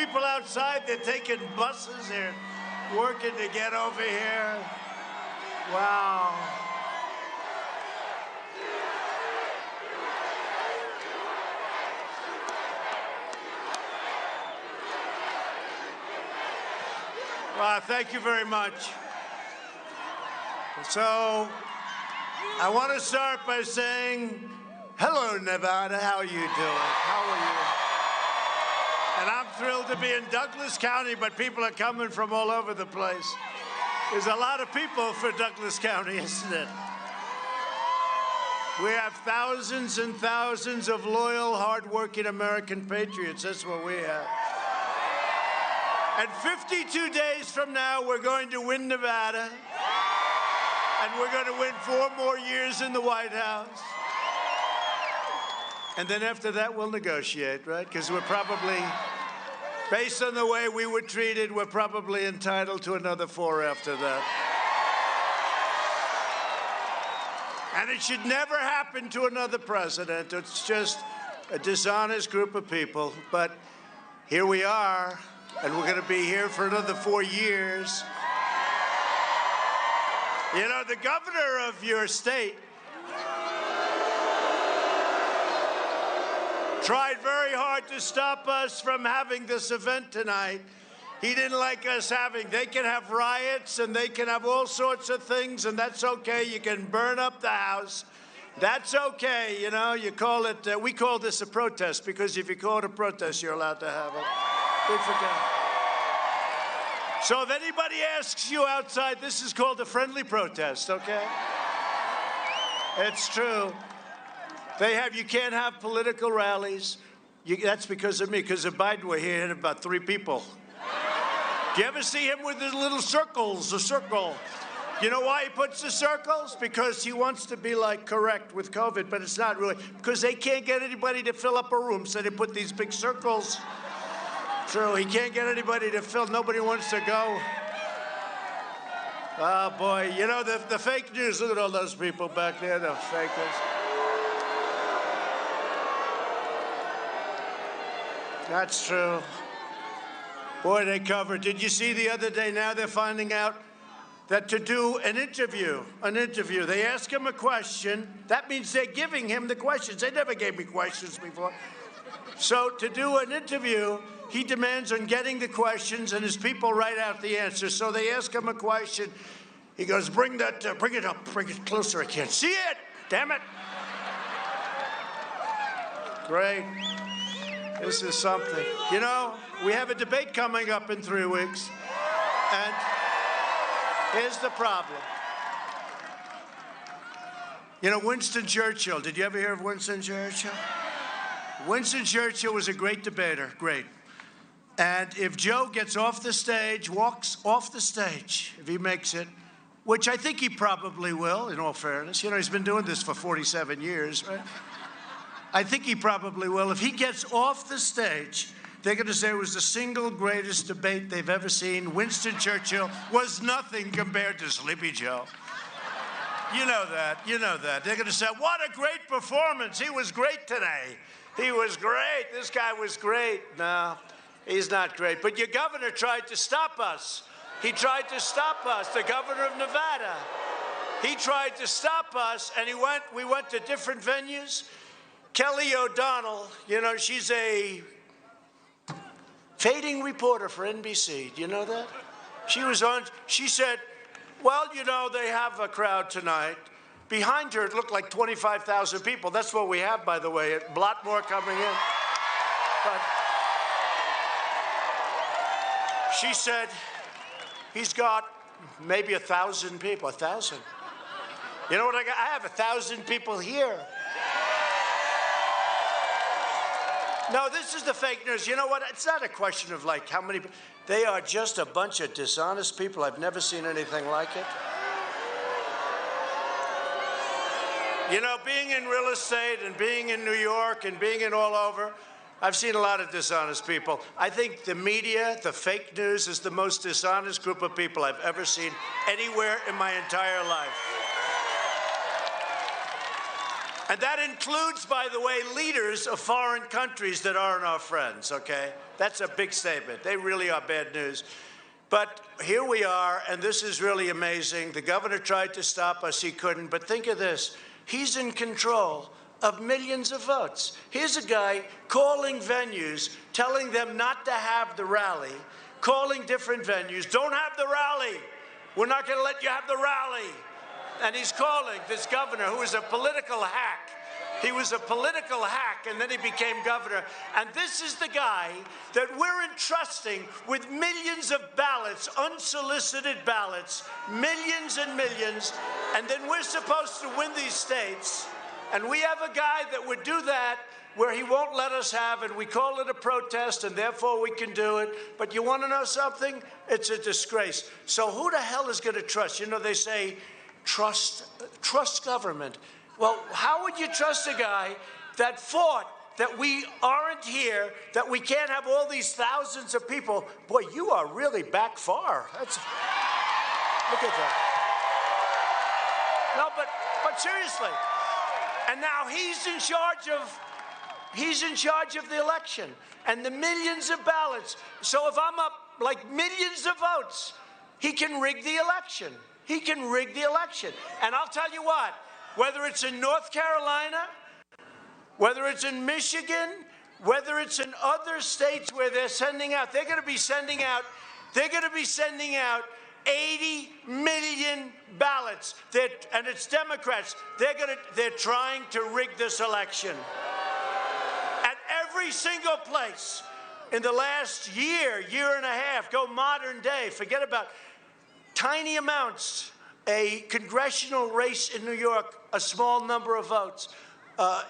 people outside, they're taking buses, they're working to get over here. Wow. Well, thank you very much. So, I want to start by saying, hello, Nevada. How are you doing? How are you? And I'm thrilled to be in Douglas County, but people are coming from all over the place. There's a lot of people for Douglas County, isn't it? We have thousands and thousands of loyal, hardworking American patriots. That's what we have. And 52 days from now, we're going to win Nevada. And we're going to win 4 more years in the White House. And then after that, we'll negotiate, right? Because we're probably, based on the way we were treated, we're probably entitled to another 4 after that. And it should never happen to another president. It's just a dishonest group of people. But here we are. And we're going to be here for another 4 years. You know, the governor of your state tried very hard to stop us from having this event tonight. He didn't like us having. They can have riots and they can have all sorts of things, and that's okay. You can burn up the house. That's okay. You know, you call it, we call this a protest, because if you call it a protest, you're allowed to have it. Good for them. So if anybody asks you outside, this is called a friendly protest, okay? It's true. You can't have political rallies. That's because of me. Because of Biden, we're here at about 3 people. Do you ever see him with his little circles, a circle? You know why he puts the circles? Because he wants to be, like, correct with COVID, but it's not really. Because they can't get anybody to fill up a room, so they put these big circles. True, he can't get anybody to fill. Nobody wants to go. Oh, boy. You know, the fake news, look at all those people back there, the fakers. That's true. Boy, they covered. Did you see the other day, now they're finding out that to do an interview, they ask him a question. That means they're giving him the questions. They never gave me questions before. So to do an interview, he demands on getting the questions, and his people write out the answers. So they ask him a question. He goes, bring it up, bring it closer. I can't see it. Damn it. Great. This is something. You know, we have a debate coming up in 3 weeks, and here's the problem. You know, Winston Churchill, did you ever hear of Winston Churchill? Winston Churchill was a great debater, great. And if Joe gets off the stage, walks off the stage, if he makes it, which I think he probably will, in all fairness. You know, he's been doing this for 47 years, right? I think he probably will. If he gets off the stage, they're going to say it was the single greatest debate they've ever seen. Winston Churchill was nothing compared to Sleepy Joe. You know that. You know that. They're going to say, what a great performance. He was great today. He was great. This guy was great. No. He's not great. But your governor tried to stop us. He tried to stop us, the governor of Nevada. He tried to stop us, and we went to different venues. Kelly O'Donnell, you know, she's a fading reporter for NBC. Do you know that? She said, well, you know, they have a crowd tonight. Behind her, it looked like 25,000 people. That's what we have, by the way. A lot more coming in. But she said, he's got maybe 1,000 people. 1,000. You know what I got? I have 1,000 people here. No, this is the fake news. You know what? It's not a question of, like, how many. They are just a bunch of dishonest people. I've never seen anything like it. You know, being in real estate and being in New York and being in all over, I've seen a lot of dishonest people. I think the media, the fake news, is the most dishonest group of people I've ever seen anywhere in my entire life. And that includes, by the way, leaders of foreign countries that aren't our friends, okay? That's a big statement. They really are bad news. But here we are, and this is really amazing. The governor tried to stop us. He couldn't. But think of this. He's in control of millions of votes. Here's a guy calling venues, telling them not to have the rally, calling different venues, don't have the rally. We're not going to let you have the rally. And he's calling this governor, who is a political hack. He was a political hack, and then he became governor. And this is the guy that we're entrusting with millions of ballots, unsolicited ballots, millions and millions, and then we're supposed to win these states. And we have a guy that would do that where he won't let us have it. We call it a protest, and therefore we can do it. But you want to know something? It's a disgrace. So who the hell is going to trust? You know, they say, trust government. Well, how would you trust a guy that fought that we aren't here, that we can't have all these thousands of people? Boy, you are really back far. Look at that. No, but seriously. And now he's in charge of the election and the millions of ballots. So if I'm up like millions of votes, he can rig the election. He can rig the election. And I'll tell you what, whether it's in North Carolina, whether it's in Michigan, whether it's in other states where they're going to be sending out 80 million ballots. And it's Democrats. They're trying to rig this election. At every single place in the last year and a half, go modern day, forget about tiny amounts, a congressional race in New York, a small number of votes.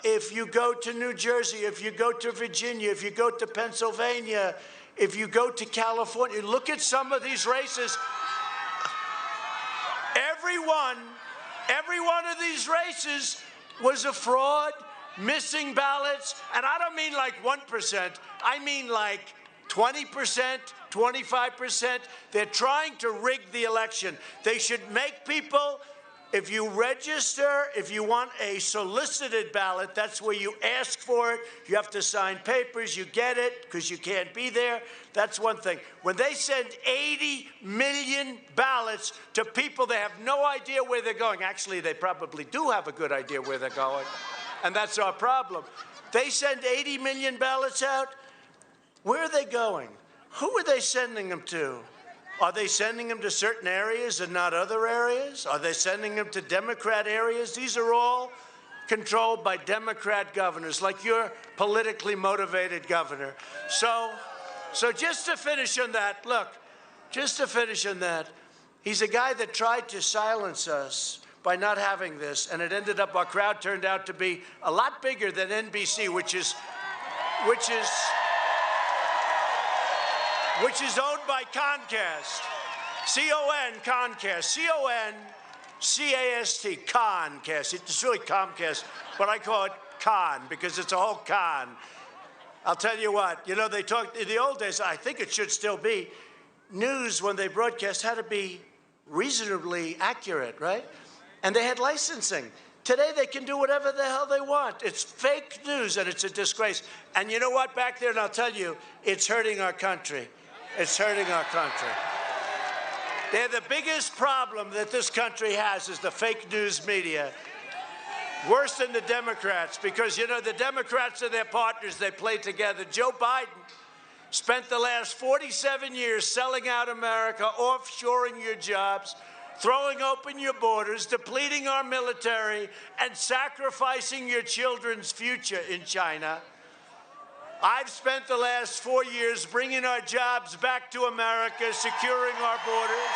If you go to New Jersey, if you go to Virginia, if you go to Pennsylvania, if you go to California, look at some of these races. Every one of these races was a fraud, missing ballots, and I don't mean like 1%, I mean like 20%, 25%. They're trying to rig the election. They should make people, if you register, if you want a solicited ballot, that's where you ask for it. You have to sign papers. You get it because you can't be there. That's one thing. When they send 80 million ballots to people, they have no idea where they're going. Actually, they probably do have a good idea where they're going, and that's our problem. They send 80 million ballots out. Where are they going? Who are they sending them to? Are they sending them to certain areas and not other areas? Are they sending them to Democrat areas? These are all controlled by Democrat governors, like your politically motivated governor. So just to finish on that, look, just to finish on that, he's a guy that tried to silence us by not having this, and it ended up, our crowd turned out to be a lot bigger than NBC, which is owned by Comcast. C-O-N, Comcast. C-O-N-C-A-S-T, Comcast. It's really Comcast, but I call it con because it's a whole con. I'll tell you what, you know, they talked, in the old days, I think it should still be, news when they broadcast had to be reasonably accurate, right? And they had licensing. Today, they can do whatever the hell they want. It's fake news, and it's a disgrace. And you know what, back there, and I'll tell you, it's hurting our country. It's hurting our country. They're the biggest problem that this country has is the fake news media. Worse than the Democrats, because, you know, the Democrats and their partners, they play together. Joe Biden spent the last 47 years selling out America, offshoring your jobs, throwing open your borders, depleting our military, and sacrificing your children's future in China. I've spent the last 4 years bringing our jobs back to America, securing our borders,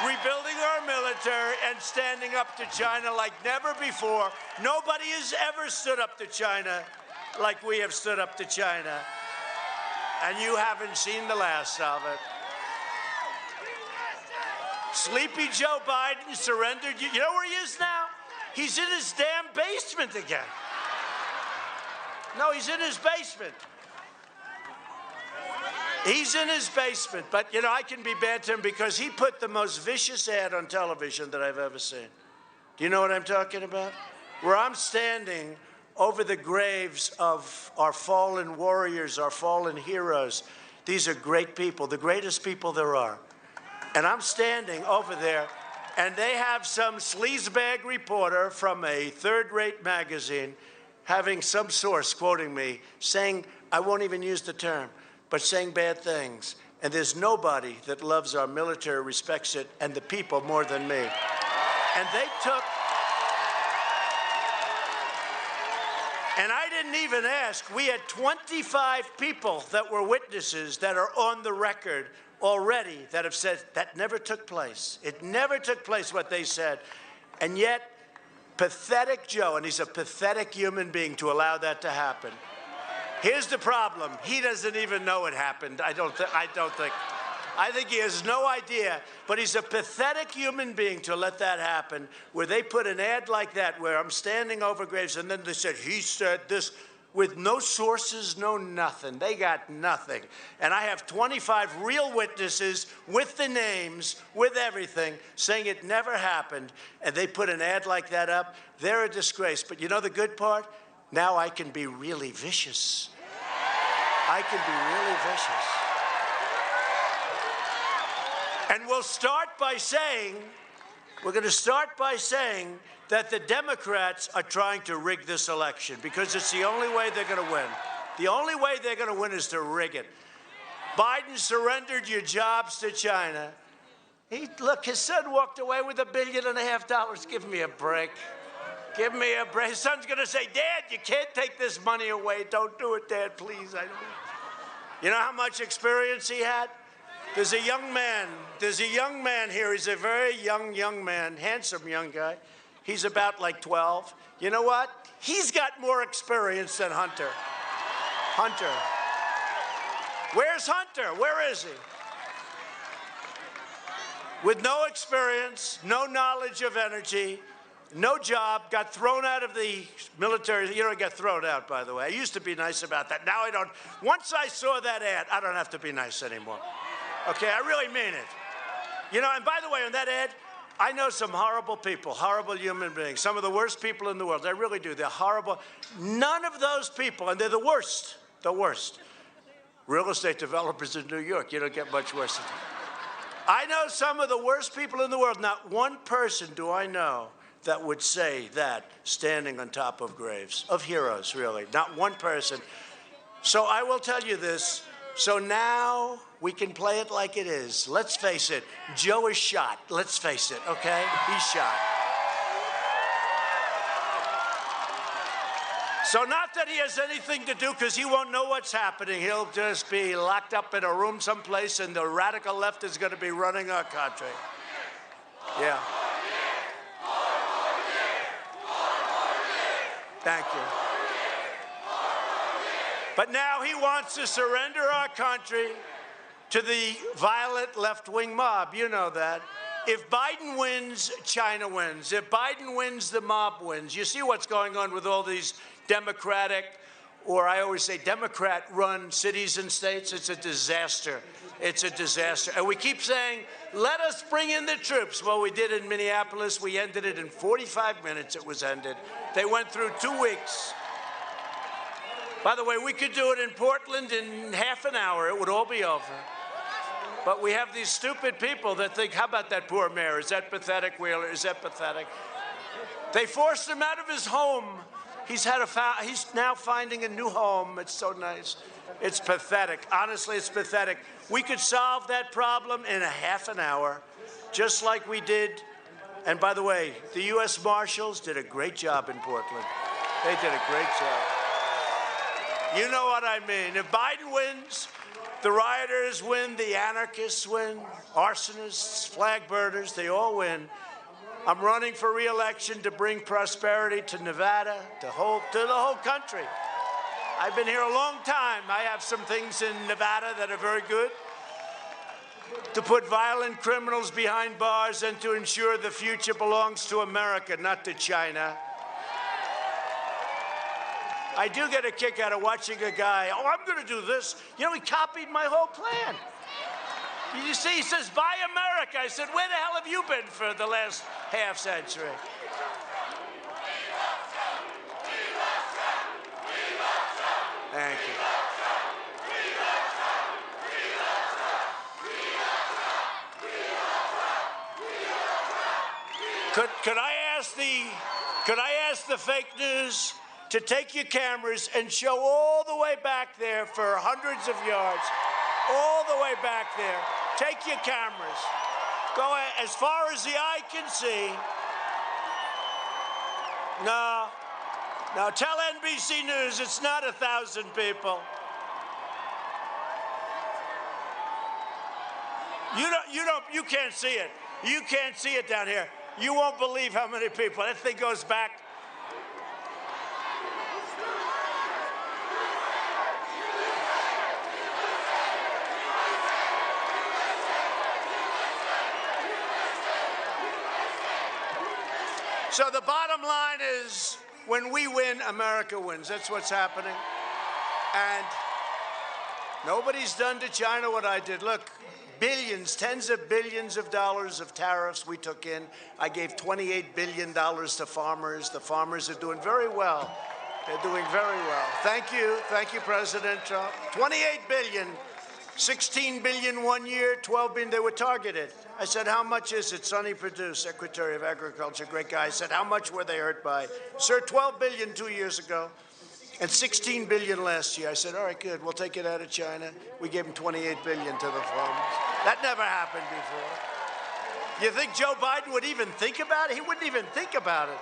rebuilding our military, and standing up to China like never before. Nobody has ever stood up to China like we have stood up to China. And you haven't seen the last of it. Sleepy Joe Biden surrendered. You know where he is now? He's in his damn basement again. No, he's in his basement. He's in his basement. But, you know, I can be bad to him because he put the most vicious ad on television that I've ever seen. Do you know what I'm talking about? where I'm standing over the graves of our fallen warriors, our fallen heroes. These are great people, the greatest people there are. And I'm standing over there, and they have some sleazebag reporter from a third-rate magazine having some source quoting me, saying, I won't even use the term, but saying bad things. And there's nobody that loves our military, respects it, and the people more than me. And they took... And I didn't even ask. We had 25 people that were witnesses that are on the record already that have said that never took place. It never took place, what they said. And yet, pathetic Joe, and he's a pathetic human being to allow that to happen. Here's the problem. He doesn't even know it happened. I think he has no idea, but he's a pathetic human being to let that happen, where they put an ad like that where I'm standing over graves, and then they said, he said this, with no sources, no nothing. They got nothing. And I have 25 real witnesses with the names, with everything, saying it never happened, and they put an ad like that up. They're a disgrace. But you know the good part? Now I can be really vicious. I can be really vicious. And we'll start by saying, we're going to start by saying that the Democrats are trying to rig this election because it's the only way they're going to win. The only way they're going to win is to rig it. Biden surrendered your jobs to China. Look, his son walked away with $1.5 billion. Give me a break. Give me a break. His son's going to say, Dad, you can't take this money away. Don't do it, Dad, please. You know how much experience he had? There's a young man here. He's a very young man, handsome young guy. He's about like 12. You know what? He's got more experience than Hunter. Hunter. Where's Hunter? Where is he? With no experience, no knowledge of energy, no job, got thrown out of the military. You don't get thrown out, by the way. I used to be nice about that. Now I don't. Once I saw that ad, I don't have to be nice anymore. Okay, I really mean it. You know, and by the way, on that ad, I know some horrible people, horrible human beings, some of the worst people in the world. I really do. They're horrible. None of those people, and they're the worst, real estate developers in New York. You don't get much worse than that. I know some of the worst people in the world. Not one person do I know that would say that standing on top of graves, of heroes, really. Not one person. So I will tell you this. So now we can play it like it is. Let's face it. Joe is shot. Let's face it, okay? He's shot. So not that he has anything to do, because he won't know what's happening. He'll just be locked up in a room someplace, and the radical left is going to be running our country. Yeah. Thank you. But now he wants to surrender our country to the violent left-wing mob. You know that. If Biden wins, China wins. If Biden wins, the mob wins. You see what's going on with all these Democratic, or I always say Democrat-run cities and states? It's a disaster. It's a disaster. And we keep saying, let us bring in the troops. Well, we did in Minneapolis. We ended it in 45 minutes. It was ended. They went through 2 weeks. By the way, we could do it in Portland in half an hour. It would all be over. But we have these stupid people that think, how about that poor mayor? Is that pathetic, Wheeler? Is that pathetic? They forced him out of his home. He's now finding a new home. It's so nice. It's pathetic. Honestly, it's pathetic. We could solve that problem in a half an hour, just like we did. And by the way, the U.S. Marshals did a great job in Portland. They did a great job. You know what I mean. If Biden wins, the rioters win, the anarchists win, arsonists, flag burners, they all win. I'm running for re-election to bring prosperity to Nevada, to the whole country. I've been here a long time. I have some things in Nevada that are very good. To put violent criminals behind bars and to ensure the future belongs to America, not to China. I do get a kick out of watching a guy, oh, I'm going to do this. You know, he copied my whole plan. You see, he says, buy America. I said, where the hell have you been for the last half century? Thank you. Could I ask the fake news to take your cameras and show all the way back there for hundreds of yards, all the way back there. Take your cameras. Go as far as the eye can see. No. Now tell NBC News it's not 1,000 people. You can't see it. You can't see it down here. You won't believe how many people. That thing goes back. So the bottom line is, when we win, America wins. That's what's happening. And nobody's done to China what I did. Look, billions, tens of billions of dollars of tariffs we took in. I gave $28 billion to farmers. The farmers are doing very well. They're doing very well. Thank you. Thank you, President Trump. 28 billion, 16 billion 1 year, 12 billion. They were targeted. I said, how much is it? Sonny Perdue, Secretary of Agriculture, great guy. I said, how much were they hurt by? Sir, 12 billion 2 years ago and 16 billion last year. I said, all right, good. We'll take it out of China. We gave them 28 billion to the farmers. That never happened before. You think Joe Biden would even think about it? He wouldn't even think about it.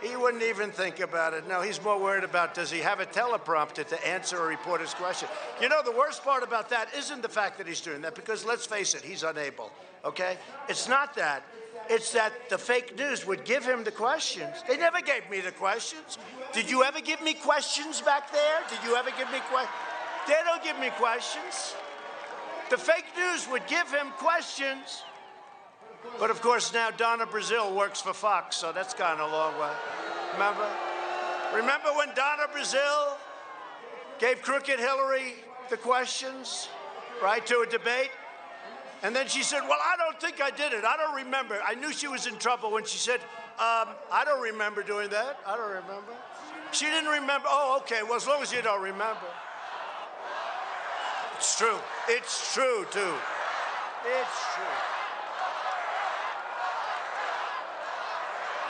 He wouldn't even think about it. No, he's more worried about, does he have a teleprompter to answer a reporter's question? You know, the worst part about that isn't the fact that he's doing that, because let's face it, he's unable, okay? It's not that. It's that the fake news would give him the questions. They never gave me the questions. Did you ever give me questions back there? Did you ever give me questions? They don't give me questions. The fake news would give him questions. But of course, now Donna Brazile works for Fox, so that's gone a long way. Remember when Donna Brazile gave Crooked Hillary the questions, right, to a debate? And then she said, well, I don't think I did it. I don't remember. I knew she was in trouble when she said, I don't remember doing that. I don't remember. She didn't remember. Oh, okay. Well, as long as you don't remember. It's true. It's true, too. It's true.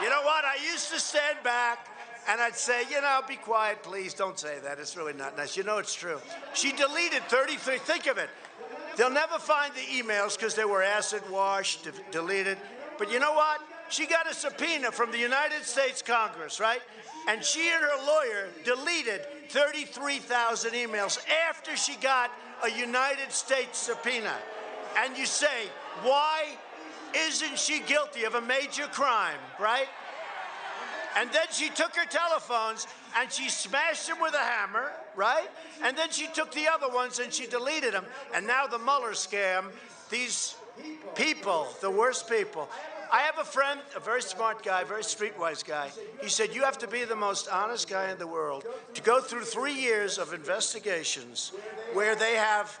You know what? I used to stand back and I'd say, you know, be quiet, please. Don't say that. It's really not nice. You know it's true. She deleted 33. Think of it. They'll never find the emails because they were acid washed, deleted. But you know what? She got a subpoena from the United States Congress, right? And she and her lawyer deleted 33,000 emails after she got a United States subpoena. And you say, why isn't she guilty of a major crime, right? And then she took her telephones and she smashed them with a hammer, right? And then she took the other ones and she deleted them. And now the Mueller scam, these people, the worst people. I have a friend, a very smart guy, very streetwise guy. He said, you have to be the most honest guy in the world to go through 3 years of investigations where they have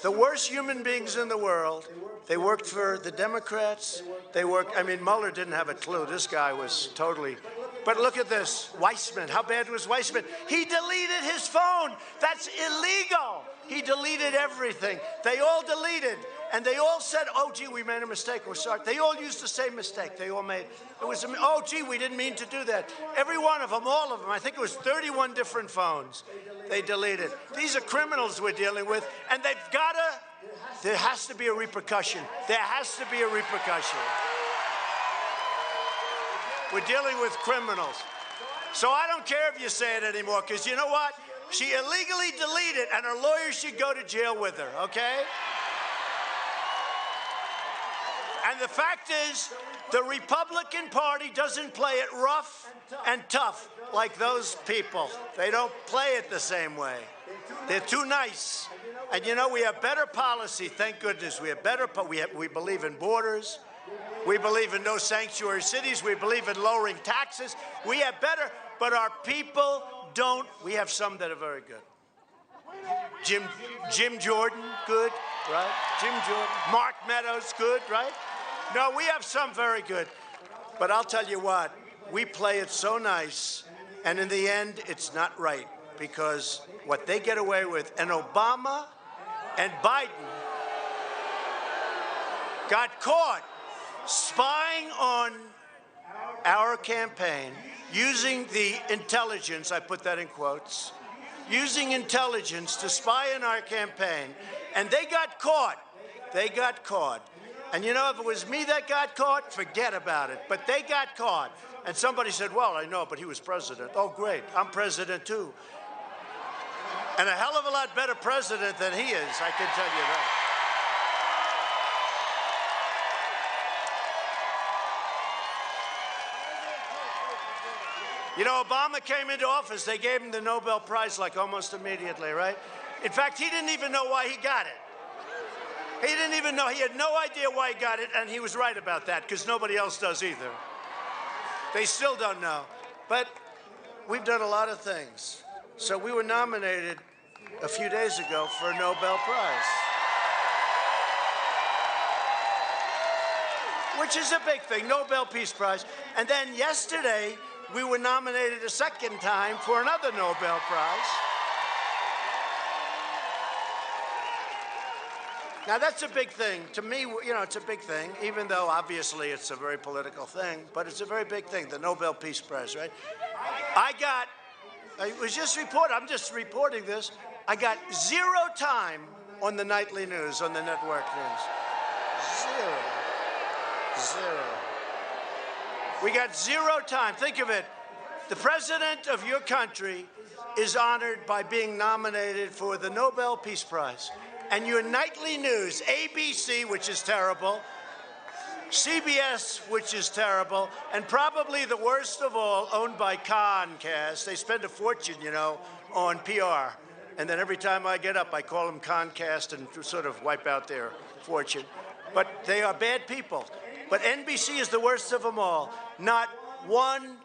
the worst human beings in the world. They worked for the Democrats. I mean, Mueller didn't have a clue. This guy was totally. But look at this, Weissman. How bad was Weissman? He deleted his phone. That's illegal. He deleted everything. They all deleted. And they all said, oh, gee, we made a mistake. We're sorry. They all used the same mistake. They all made, oh, gee, we didn't mean to do that. Every one of them, all of them, I think it was 31 different phones they deleted. These are criminals we're dealing with, and they've got to, there has to be a repercussion. There has to be a repercussion. We're dealing with criminals. So I don't care if you say it anymore, because you know what? She illegally deleted, and her lawyer should go to jail with her, okay? And the fact is, the Republican Party doesn't play it rough and tough like those people. They don't play it the same way. They're too nice. And you know, we have better policy, thank goodness. We have better, we believe in borders. We believe in no sanctuary cities. We believe in lowering taxes. We have better, but our people don't. We have some that are very good. Jim Jordan, good, right? Jim Jordan. Mark Meadows, good, right? No, we have some very good. But I'll tell you what, we play it so nice, and in the end, it's not right. because what they get away with, and Obama and Biden got caught spying on our campaign, using the intelligence, I put that in quotes, using intelligence to spy on our campaign, and they got caught. They got caught. And you know, if it was me that got caught, forget about it. But they got caught. And somebody said, well, I know, but he was president. Oh, great, I'm president too. And a hell of a lot better president than he is, I can tell you that. You know, Obama came into office, they gave him the Nobel Prize like almost immediately, right? In fact, he didn't even know why he got it. He didn't even know, he had no idea why he got it, and he was right about that, because nobody else does either. They still don't know. But we've done a lot of things. So we were nominated a few days ago for a Nobel Prize, which is a big thing, Nobel Peace Prize. And then yesterday, we were nominated a second time for another Nobel Prize. Now, that's a big thing. To me, you know, it's a big thing, even though obviously it's a very political thing, but it's a very big thing, the Nobel Peace Prize, right? It was just reported, I'm just reporting this, I got 0 time on the nightly news, on the network news. Zero. We got 0 time. Think of it. The president of your country is honored by being nominated for the Nobel Peace Prize. And your nightly news, ABC, which is terrible, CBS, which is terrible, and probably the worst of all, owned by Comcast. They spend a fortune, you know, on PR. And then every time I get up, I call them Comcast and sort of wipe out their fortune. But they are bad people. But NBC is the worst of them all. Not one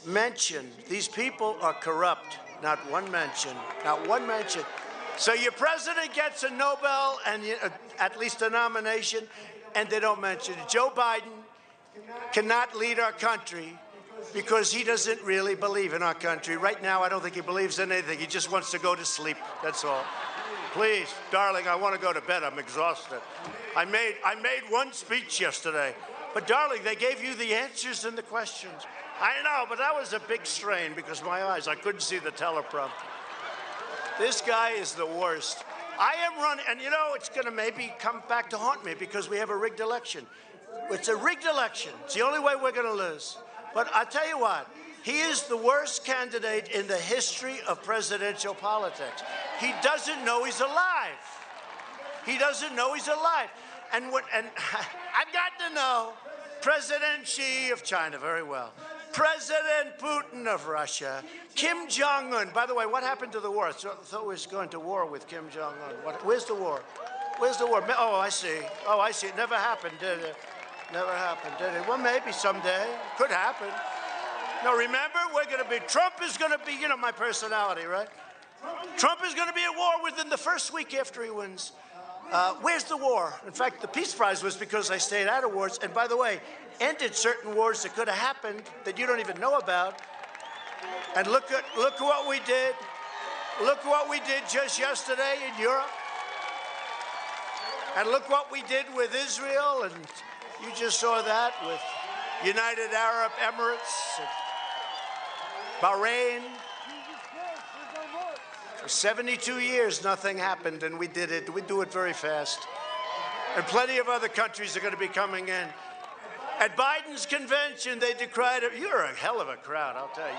mention. These people are corrupt. Not one mention. Not one mention. So your president gets a Nobel and at least a nomination, and they don't mention it. Joe Biden cannot lead our country because he doesn't really believe in our country. Right now, I don't think he believes in anything. He just wants to go to sleep. That's all. Please, darling, I want to go to bed. I'm exhausted. I made one speech yesterday. But, darling, they gave you the answers and the questions. I know, but that was a big strain because my eyes, I couldn't see the teleprompter. This guy is the worst. I am running, and you know, it's going to maybe come back to haunt me because we have a rigged election. It's a rigged election. It's the only way we're going to lose. But I tell you what, he is the worst candidate in the history of presidential politics. He doesn't know he's alive. He doesn't know he's alive. And I've got to know President Xi of China very well, President Putin of Russia, Kim Jong-un. By the way, what happened to the war? I thought we was going to war with Kim Jong-un. Where's the war? Where's the war? Oh, I see. Oh, I see. It never happened, did it? Never happened, did it? Well, maybe someday. Could happen. No, remember, Trump is going to be, you know, my personality, right? Trump is going to be at war within the first week after he wins. Where's the war? In fact, the Peace Prize was because I stayed out of wars. And by the way, ended certain wars that could have happened that you don't even know about. And look what we did. Look what we did just yesterday in Europe. And look what we did with Israel. And you just saw that with United Arab Emirates, and Bahrain. For 72 years, nothing happened, and we did it. We do it very fast. And plenty of other countries are going to be coming in. At Biden's convention, they decried it. You're a hell of a crowd, I'll tell you.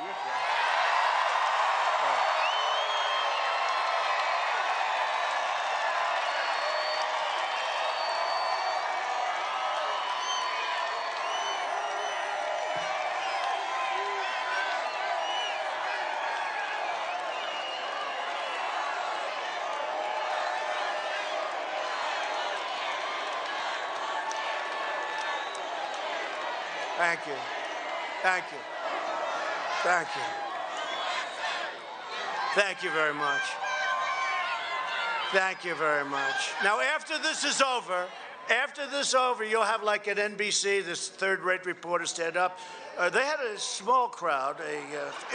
Thank you. Thank you. Thank you. Thank you very much. Thank you very much. Now, after this is over, you'll have like at NBC, this third-rate reporter stand up. They had a small crowd,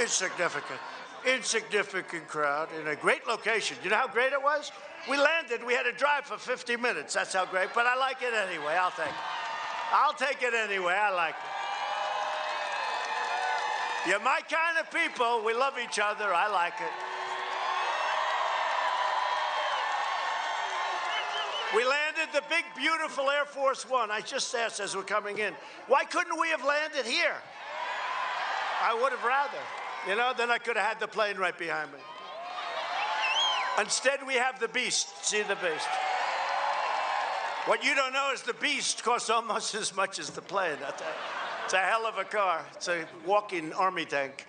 insignificant. insignificant crowd in a great location. You know how great it was? We landed, we had to drive for 50 minutes. That's how great, but I like it anyway. I'll take it. I'll take it anyway. I like it. You're my kind of people. We love each other. I like it. We landed the big, beautiful Air Force One. I just asked as we're coming in, why couldn't we have landed here? I would have rather. You know, then I could have had the plane right behind me. Instead, we have the Beast. See the Beast? What you don't know is the Beast costs almost as much as the plane. It's a hell of a car. It's a walking army tank.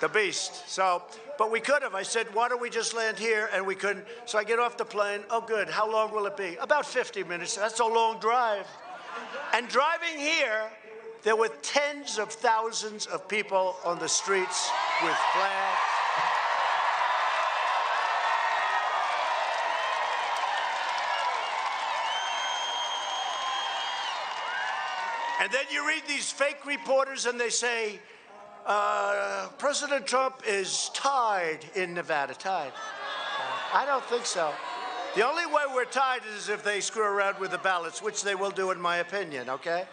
The Beast. So, but we could have. I said, why don't we just land here? And we couldn't. So I get off the plane. Oh, good. How long will it be? About 50 minutes. That's a long drive. And driving here, there were tens of thousands of people on the streets with flags. And then you read these fake reporters and they say, President Trump is tied in Nevada. Tied. I don't think so. The only way we're tied is if they screw around with the ballots, which they will do in my opinion, okay?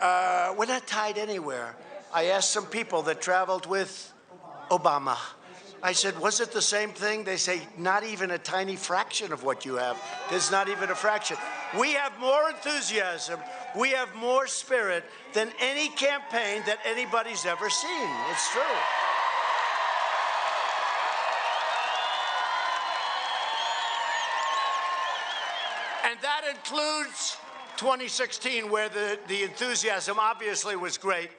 We're not tied anywhere. I asked some people that traveled with Obama. I said, was it the same thing? They say, not even a tiny fraction of what you have. There's not even a fraction. We have more enthusiasm, we have more spirit than any campaign that anybody's ever seen. It's true. And that includes 2016, where the enthusiasm obviously was great.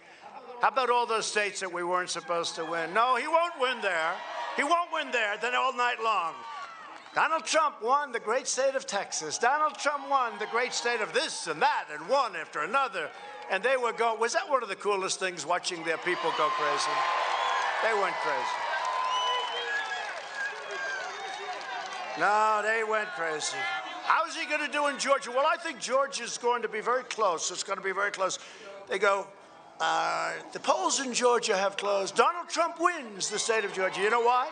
How about all those states that we weren't supposed to win? No, he won't win there. He won't win there, then all night long. Donald Trump won the great state of Texas. Donald Trump won the great state of this and that, and one after another. And they were going, was that one of the coolest things, watching their people go crazy? They went crazy. No, they went crazy. How's he going to do in Georgia? Well, I think Georgia's going to be very close. It's going to be very close. They go, the polls in Georgia have closed. Donald Trump wins the state of Georgia. You know why?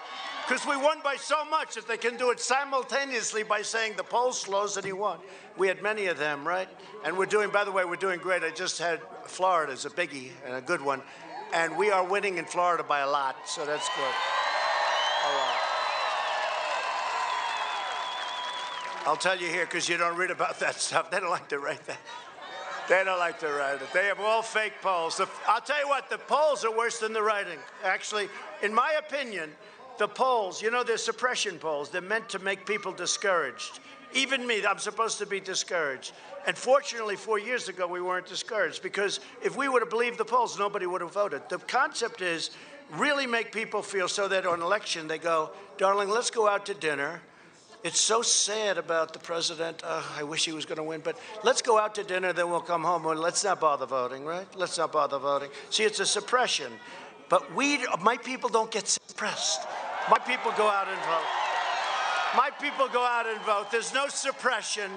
Because we won by so much that they can do it simultaneously by saying the polls closed and he won. We had many of them, right? And we're doing, by the way, we're doing great. I just had Florida as a biggie and a good one. And we are winning in Florida by a lot, so that's good. A lot. I'll tell you here, because you don't read about that stuff. They don't like to write that. They don't like to write it. They have all fake polls. I'll tell you what, the polls are worse than the writing. Actually, in my opinion, the polls, you know, they're suppression polls. They're meant to make people discouraged. Even me, I'm supposed to be discouraged. And fortunately, 4 years ago, we weren't discouraged, because if we would have believed the polls, nobody would have voted. The concept is really make people feel so that on election, they go, darling, let's go out to dinner. It's so sad about the president. I wish he was going to win, but let's go out to dinner, then we'll come home. Well, let's not bother voting, right? Let's not bother voting. See, it's a suppression. But my people don't get suppressed. My people go out and vote. My people go out and vote. There's no suppression.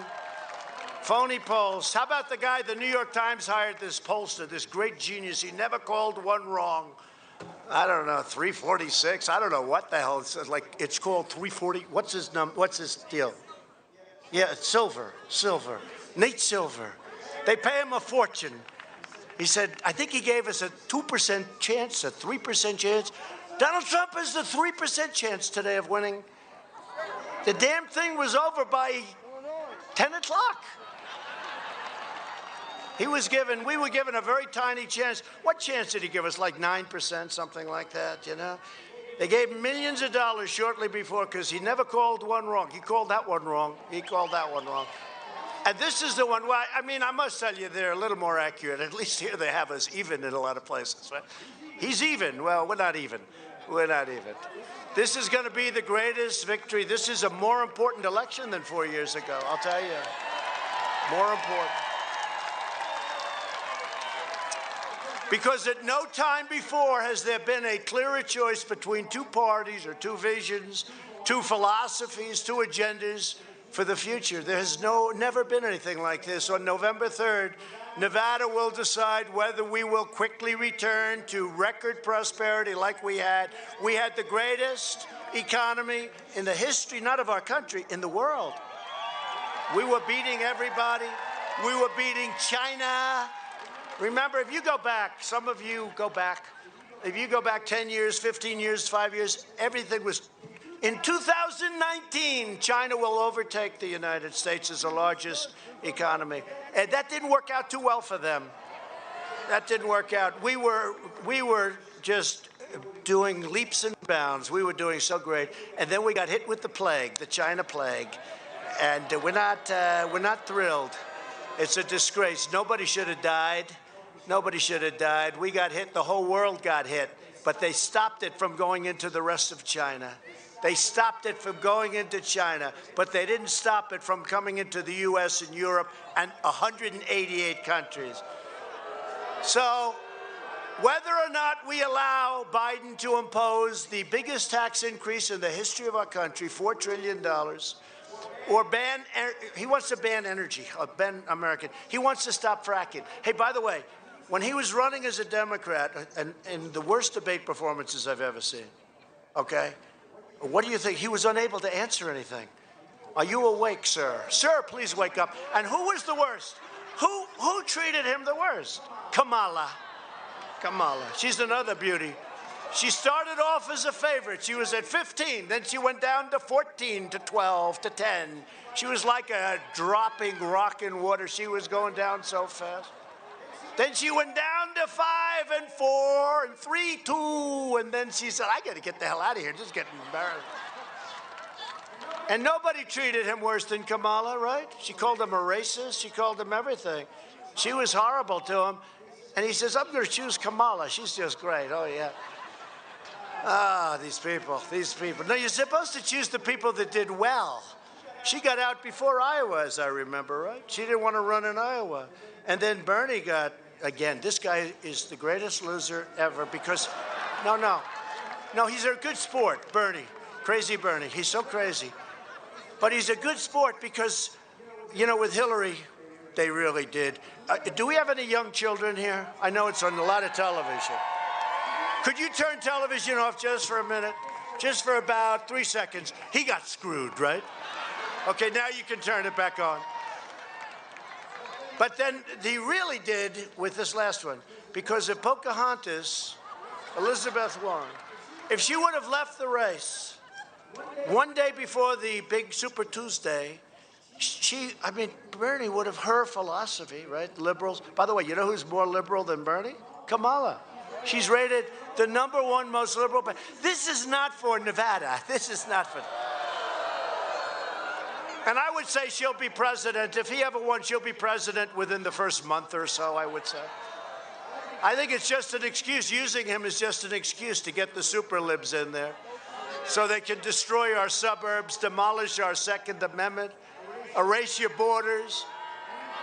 Phony polls. How about the guy, the New York Times hired this pollster, this great genius. He never called one wrong. I don't know, 346. I don't know what the hell it says. Like, it's called 340. What's his number? What's his deal? Yeah, it's Silver. Nate Silver. They pay him a fortune. He said, I think he gave us a 2% chance, a 3% chance. Donald Trump has the 3% chance today of winning. The damn thing was over by 10 o'clock. We were given a very tiny chance. What chance did he give us? Like 9%, something like that, you know? They gave him millions of dollars shortly before, because he never called one wrong. He called that one wrong. He called that one wrong. And this is the one, I mean, I must tell you, they're a little more accurate. At least here they have us even in a lot of places, right? He's even. Well, we're not even. We're not even. This is going to be the greatest victory. This is a more important election than 4 years ago, I'll tell you. More important. Because at no time before has there been a clearer choice between two parties or two visions, two philosophies, two agendas for the future. There has never been anything like this. On November 3rd, Nevada will decide whether we will quickly return to record prosperity like we had. We had the greatest economy in the history, not of our country, in the world. We were beating everybody. We were beating China. Remember, if you go back, some of you go back, if you go back 10 years, 15 years, 5 years, everything was. In 2019, China will overtake the United States as the largest economy. And that didn't work out too well for them. That didn't work out. We were just doing leaps and bounds. We were doing so great. And then we got hit with the plague, the China plague. And we're not thrilled. It's a disgrace. Nobody should have died. Nobody should have died. We got hit. The whole world got hit. But they stopped it from going into the rest of China. They stopped it from going into China, but they didn't stop it from coming into the U.S. and Europe and 188 countries. So whether or not we allow Biden to impose the biggest tax increase in the history of our country, $4 trillion, or he wants to ban energy, ban American. He wants to stop fracking. Hey, by the way, when he was running as a Democrat, and the worst debate performances I've ever seen, okay? What do you think? He was unable to answer anything. Are you awake, sir? Sir, please wake up. And who was the worst? Who treated him the worst? Kamala. Kamala. She's another beauty. She started off as a favorite. She was at 15. Then she went down to 14, to 12, to 10. She was like a dropping rock in water. She was going down so fast. Then she went down to 5 and 4 and 3, 2, and then she said, I got to get the hell out of here. Just getting embarrassed. And nobody treated him worse than Kamala, right? She called him a racist. She called him everything. She was horrible to him. And he says, I'm going to choose Kamala. She's just great. Oh, yeah. Ah, these people. No, you're supposed to choose the people that did well. She got out before Iowa, as I remember, right? She didn't want to run in Iowa. And then Bernie got, again, this guy is the greatest loser ever because, no, he's a good sport, Bernie, crazy Bernie. He's so crazy. But he's a good sport because, you know, with Hillary, they really did. Do we have any young children here? I know it's on a lot of television. Could you turn television off just for a minute? Just for about 3 seconds. He got screwed, right? Okay, now you can turn it back on. But then he really did with this last one, because if Pocahontas, Elizabeth Warren, if she would have left the race one day before the big Super Tuesday, Bernie would have her philosophy, right? Liberals. By the way, you know who's more liberal than Bernie? Kamala. She's rated the #1 most liberal. But this is not for Nevada. This is not for. And I would say she'll be president. If he ever won, she'll be president within the first month or so, I would say. I think it's just an excuse. Using him is just an excuse to get the super libs in there so they can destroy our suburbs, demolish our Second Amendment, erase your borders,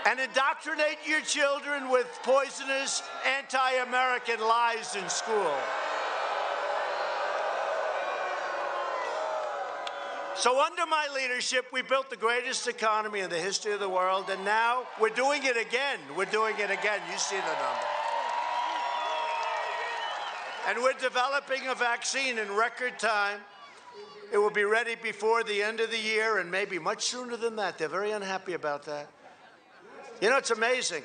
and indoctrinate your children with poisonous anti-American lies in school. So under my leadership, we built the greatest economy in the history of the world, and now we're doing it again. We're doing it again. You see the number. And we're developing a vaccine in record time. It will be ready before the end of the year, and maybe much sooner than that. They're very unhappy about that. You know, it's amazing.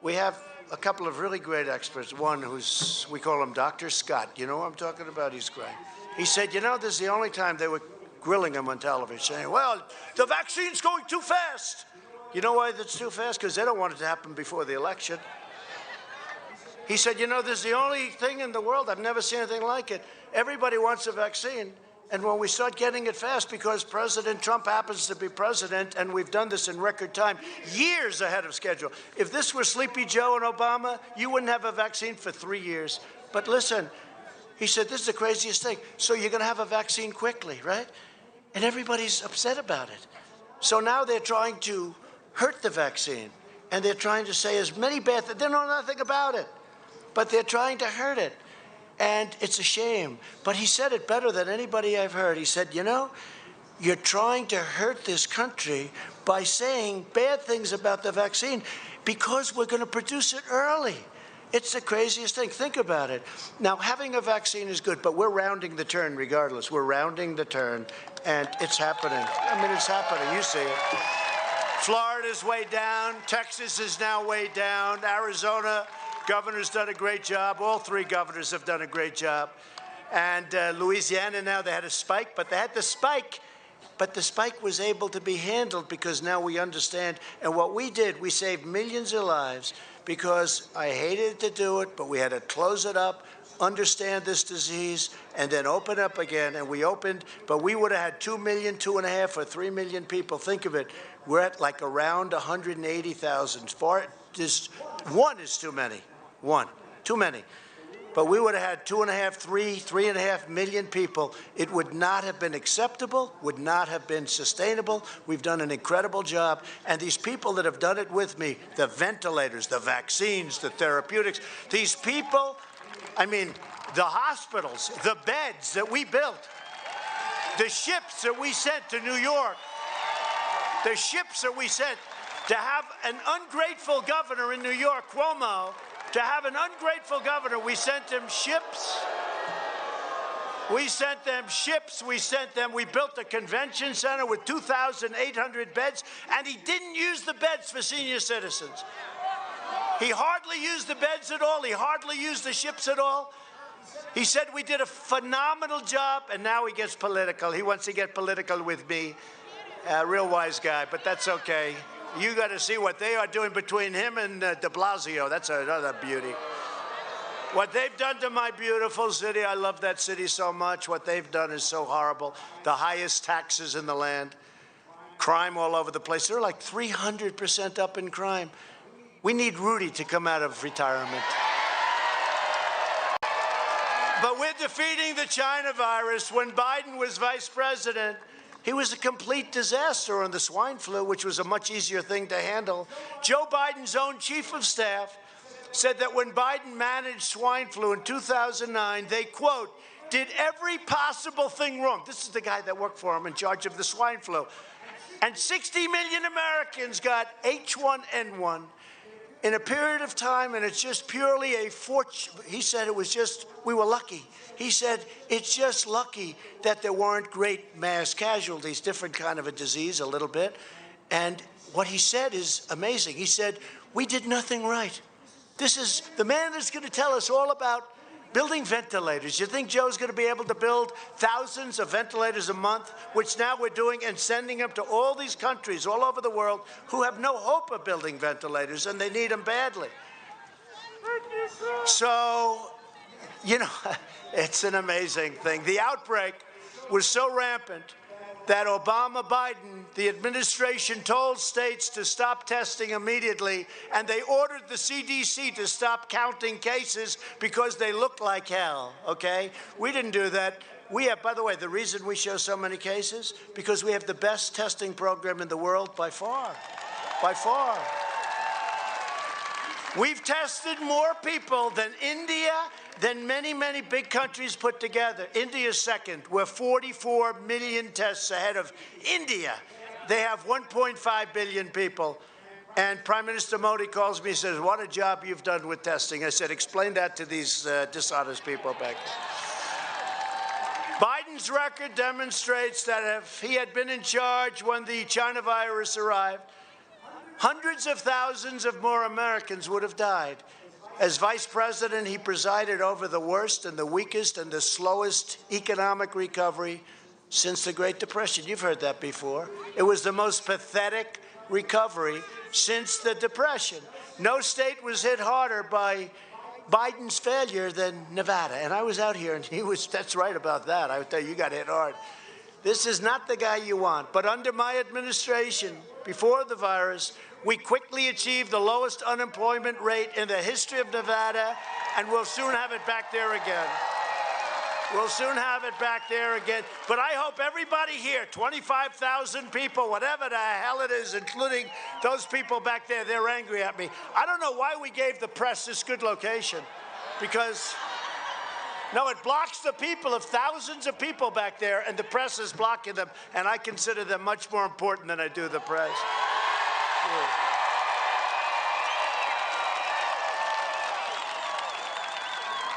We have a couple of really great experts. One who's, we call him Dr. Scott. You know what I'm talking about? He's great. He said, you know, this is the only time they were grilling him on television, saying, well, the vaccine's going too fast. You know why that's too fast? Because they don't want it to happen before the election. He said, you know, this is the only thing in the world, I've never seen anything like it. Everybody wants a vaccine. And when we start getting it fast, because President Trump happens to be president, and we've done this in record time, years ahead of schedule. If this were Sleepy Joe and Obama, you wouldn't have a vaccine for 3 years. But listen, he said, this is the craziest thing. So you're going to have a vaccine quickly, right? And everybody's upset about it. So now they're trying to hurt the vaccine. And they're trying to say as many bad things. They know nothing about it. But they're trying to hurt it. And it's a shame. But he said it better than anybody I've heard. He said, you know, you're trying to hurt this country by saying bad things about the vaccine because we're going to produce it early. It's the craziest thing. Think about it. Now, having a vaccine is good, but we're rounding the turn regardless. We're rounding the turn, and it's happening. I mean, it's happening. You see it. Florida's way down. Texas is now way down. Arizona, governor's done a great job. All three governors have done a great job. And Louisiana now, they had a spike, but they had the spike. But the spike was able to be handled because now we understand. And what we did, we saved millions of lives because I hated to do it, but we had to close it up, understand this disease, and then open up again. And we opened, but we would have had 2 million, 2.5 or 3 million people. Think of it. We're at like around 180,000. One is too many. One. Too many. But we would have had 2.5, 3.5 million people. It would not have been acceptable, would not have been sustainable. We've done an incredible job. And these people that have done it with me, the ventilators, the vaccines, the therapeutics, these people, I mean, the hospitals, the beds that we built, the ships that we sent to New York, the ships that we sent to have an ungrateful governor in New York, Cuomo, to have an ungrateful governor, we sent him ships. We sent them ships. We built a convention center with 2,800 beds, and he didn't use the beds for senior citizens. He hardly used the beds at all. He hardly used the ships at all. He said we did a phenomenal job, and now he gets political. He wants to get political with me. Real wise guy, but that's okay. You got to see what they are doing between him and de Blasio. That's another beauty. What they've done to my beautiful city, I love that city so much. What they've done is so horrible. The highest taxes in the land. Crime all over the place. They're like 300% up in crime. We need Rudy to come out of retirement. But we're defeating the China virus. When Biden was vice president, he was a complete disaster on the swine flu, which was a much easier thing to handle. Joe Biden's own chief of staff said that when Biden managed swine flu in 2009, they, quote, did every possible thing wrong. This is the guy that worked for him in charge of the swine flu. And 60 million Americans got H1N1 in a period of time, and it's just purely a fortune. He said it was just, we were lucky. He said it's just lucky that there weren't great mass casualties, different kind of a disease a little bit. And what he said is amazing. He said, we did nothing right. This is the man that's going to tell us all about building ventilators. You think Joe's going to be able to build thousands of ventilators a month, which now we're doing and sending them to all these countries all over the world who have no hope of building ventilators, and they need them badly. So, you know, it's an amazing thing. The outbreak was so rampant that Obama-Biden, the administration, told states to stop testing immediately, and they ordered the CDC to stop counting cases because they looked like hell, okay? We didn't do that. We have, by the way, the reason we show so many cases, because we have the best testing program in the world by far, by far. We've tested more people than India, than many, many big countries put together. India's second. We're 44 million tests ahead of India. They have 1.5 billion people. And Prime Minister Modi calls me and says, what a job you've done with testing. I said, explain that to these dishonest people back there. Biden's record demonstrates that if he had been in charge when the China virus arrived, hundreds of thousands of more Americans would have died. As vice president, he presided over the worst and the weakest and the slowest economic recovery since the Great Depression. You've heard that before. It was the most pathetic recovery since the Depression. No state was hit harder by Biden's failure than Nevada. And I was out here, and he was, that's right about that. I would tell you, you got hit hard. This is not the guy you want. But under my administration, before the virus, we quickly achieved the lowest unemployment rate in the history of Nevada, and we'll soon have it back there again. We'll soon have it back there again. But I hope everybody here, 25,000 people, whatever the hell it is, including those people back there, they're angry at me. I don't know why we gave the press this good location, because No, it blocks the people of thousands of people back there, and the press is blocking them, and I consider them much more important than I do the press. Yeah.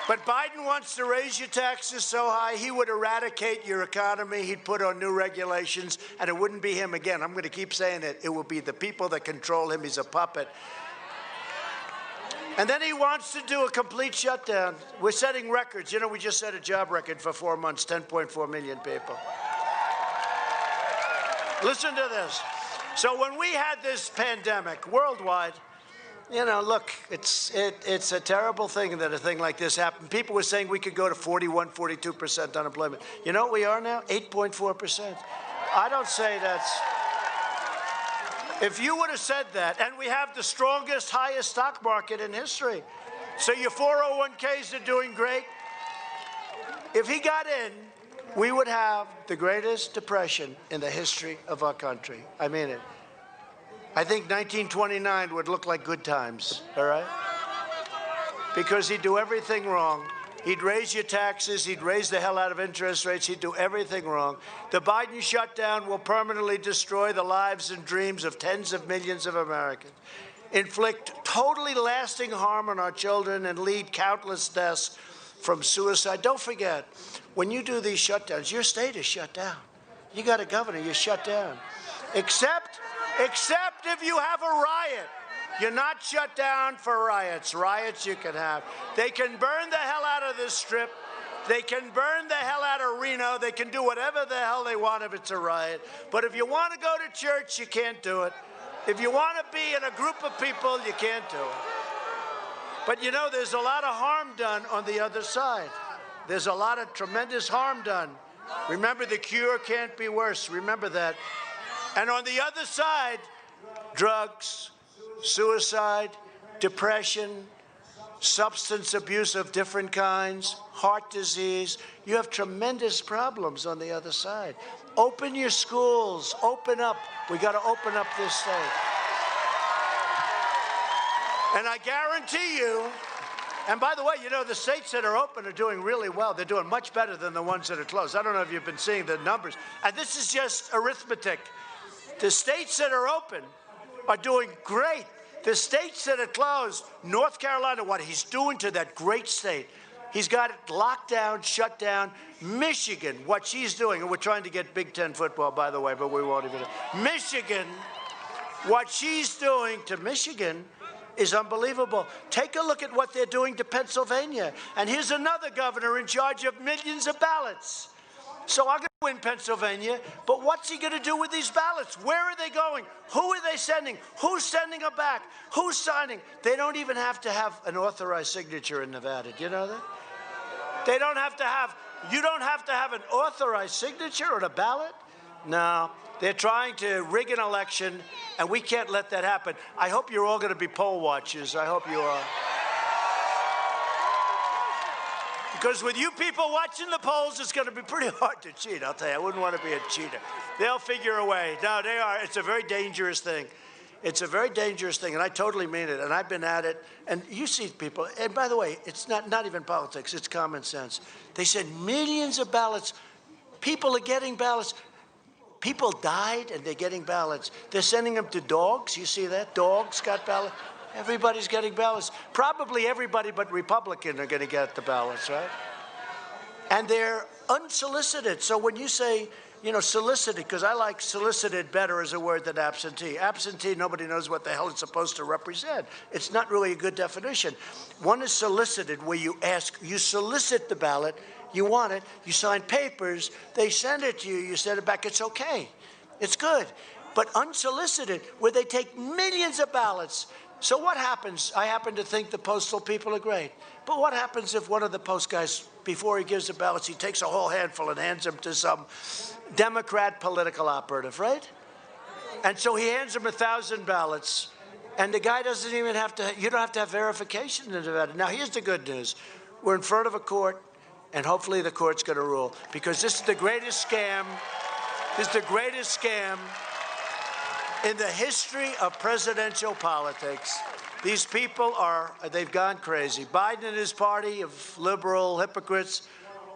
But Biden wants to raise your taxes so high, he would eradicate your economy. He'd put on new regulations, and it wouldn't be him again. I'm going to keep saying it. It will be the people that control him. He's a puppet. And then he wants to do a complete shutdown. We're setting records. You know, we just set a job record for 4 months, 10.4 million people. Listen to this. So when we had this pandemic worldwide, you know, look, it's a terrible thing that a thing like this happened. People were saying we could go to 41, 42% unemployment. You know what we are now? 8.4%. I don't say that's... If you would have said that, and we have the strongest, highest stock market in history, so your 401ks are doing great. If he got in, we would have the greatest depression in the history of our country. I mean it. I think 1929 would look like good times, all right? Because he'd do everything wrong. He'd raise your taxes. He'd raise the hell out of interest rates. He'd do everything wrong. The Biden shutdown will permanently destroy the lives and dreams of tens of millions of Americans, inflict totally lasting harm on our children, and lead countless deaths from suicide. Don't forget, when you do these shutdowns, your state is shut down. You got a governor, you're shut down. Except if you have a riot. You're not shut down for riots. Riots you can have. They can burn the hell out of this strip. They can burn the hell out of Reno. They can do whatever the hell they want if it's a riot. But if you want to go to church, you can't do it. If you want to be in a group of people, you can't do it. But you know, there's a lot of harm done on the other side. There's a lot of tremendous harm done. Remember, the cure can't be worse. Remember that. And on the other side, drugs, suicide, depression, substance abuse of different kinds, heart disease. You have tremendous problems on the other side. Open your schools. Open up. We got to open up this state. And I guarantee you, and by the way, you know, the states that are open are doing really well. They're doing much better than the ones that are closed. I don't know if you've been seeing the numbers. And this is just arithmetic. The states that are open are doing great. The states that are closed, North Carolina, what he's doing to that great state, he's got it locked down, shut down. Michigan, what she's doing, and we're trying to get Big Ten football, by the way, but we won't even. Michigan, what she's doing to Michigan is unbelievable. Take a look at what they're doing to Pennsylvania. And here's another governor in charge of millions of ballots. So I'm going to win Pennsylvania, but what's he going to do with these ballots? Where are they going? Who are they sending? Who's sending them back? Who's signing? They don't even have to have an authorized signature in Nevada. Do you know that? They don't have to have, you don't have to have an authorized signature on a ballot? No, they're trying to rig an election, and we can't let that happen. I hope you're all going to be poll watchers. I hope you are. Because with you people watching the polls, it's going to be pretty hard to cheat. I'll tell you, I wouldn't want to be a cheater. They'll figure a way. No, they are. It's a very dangerous thing. It's a very dangerous thing, and I totally mean it, and I've been at it. And you see people, and by the way, it's not even politics. It's common sense. They send millions of ballots. People are getting ballots. People died, and they're getting ballots. They're sending them to dogs. You see that? Dogs got ballots. Everybody's getting ballots. Probably everybody but Republican are going to get the ballots, right? And they're unsolicited. So when you say, you know, solicited, because I like solicited better as a word than absentee. Absentee, nobody knows what the hell it's supposed to represent. It's not really a good definition. One is solicited, where you ask, you solicit the ballot, you want it, you sign papers, they send it to you, you send it back, it's okay, it's good. But unsolicited, where they take millions of ballots. So what happens? I happen to think the postal people are great. But what happens if one of the post guys, before he gives the ballots, he takes a whole handful and hands them to some Democrat political operative, right? And so he hands him 1,000 ballots, and the guy doesn't even have to, you don't have to have verification in Nevada. Now, here's the good news. We're in front of a court, and hopefully the court's going to rule, because this is the greatest scam. This is the greatest scam In the history of presidential politics, these people they've gone crazy. Biden and his party of liberal hypocrites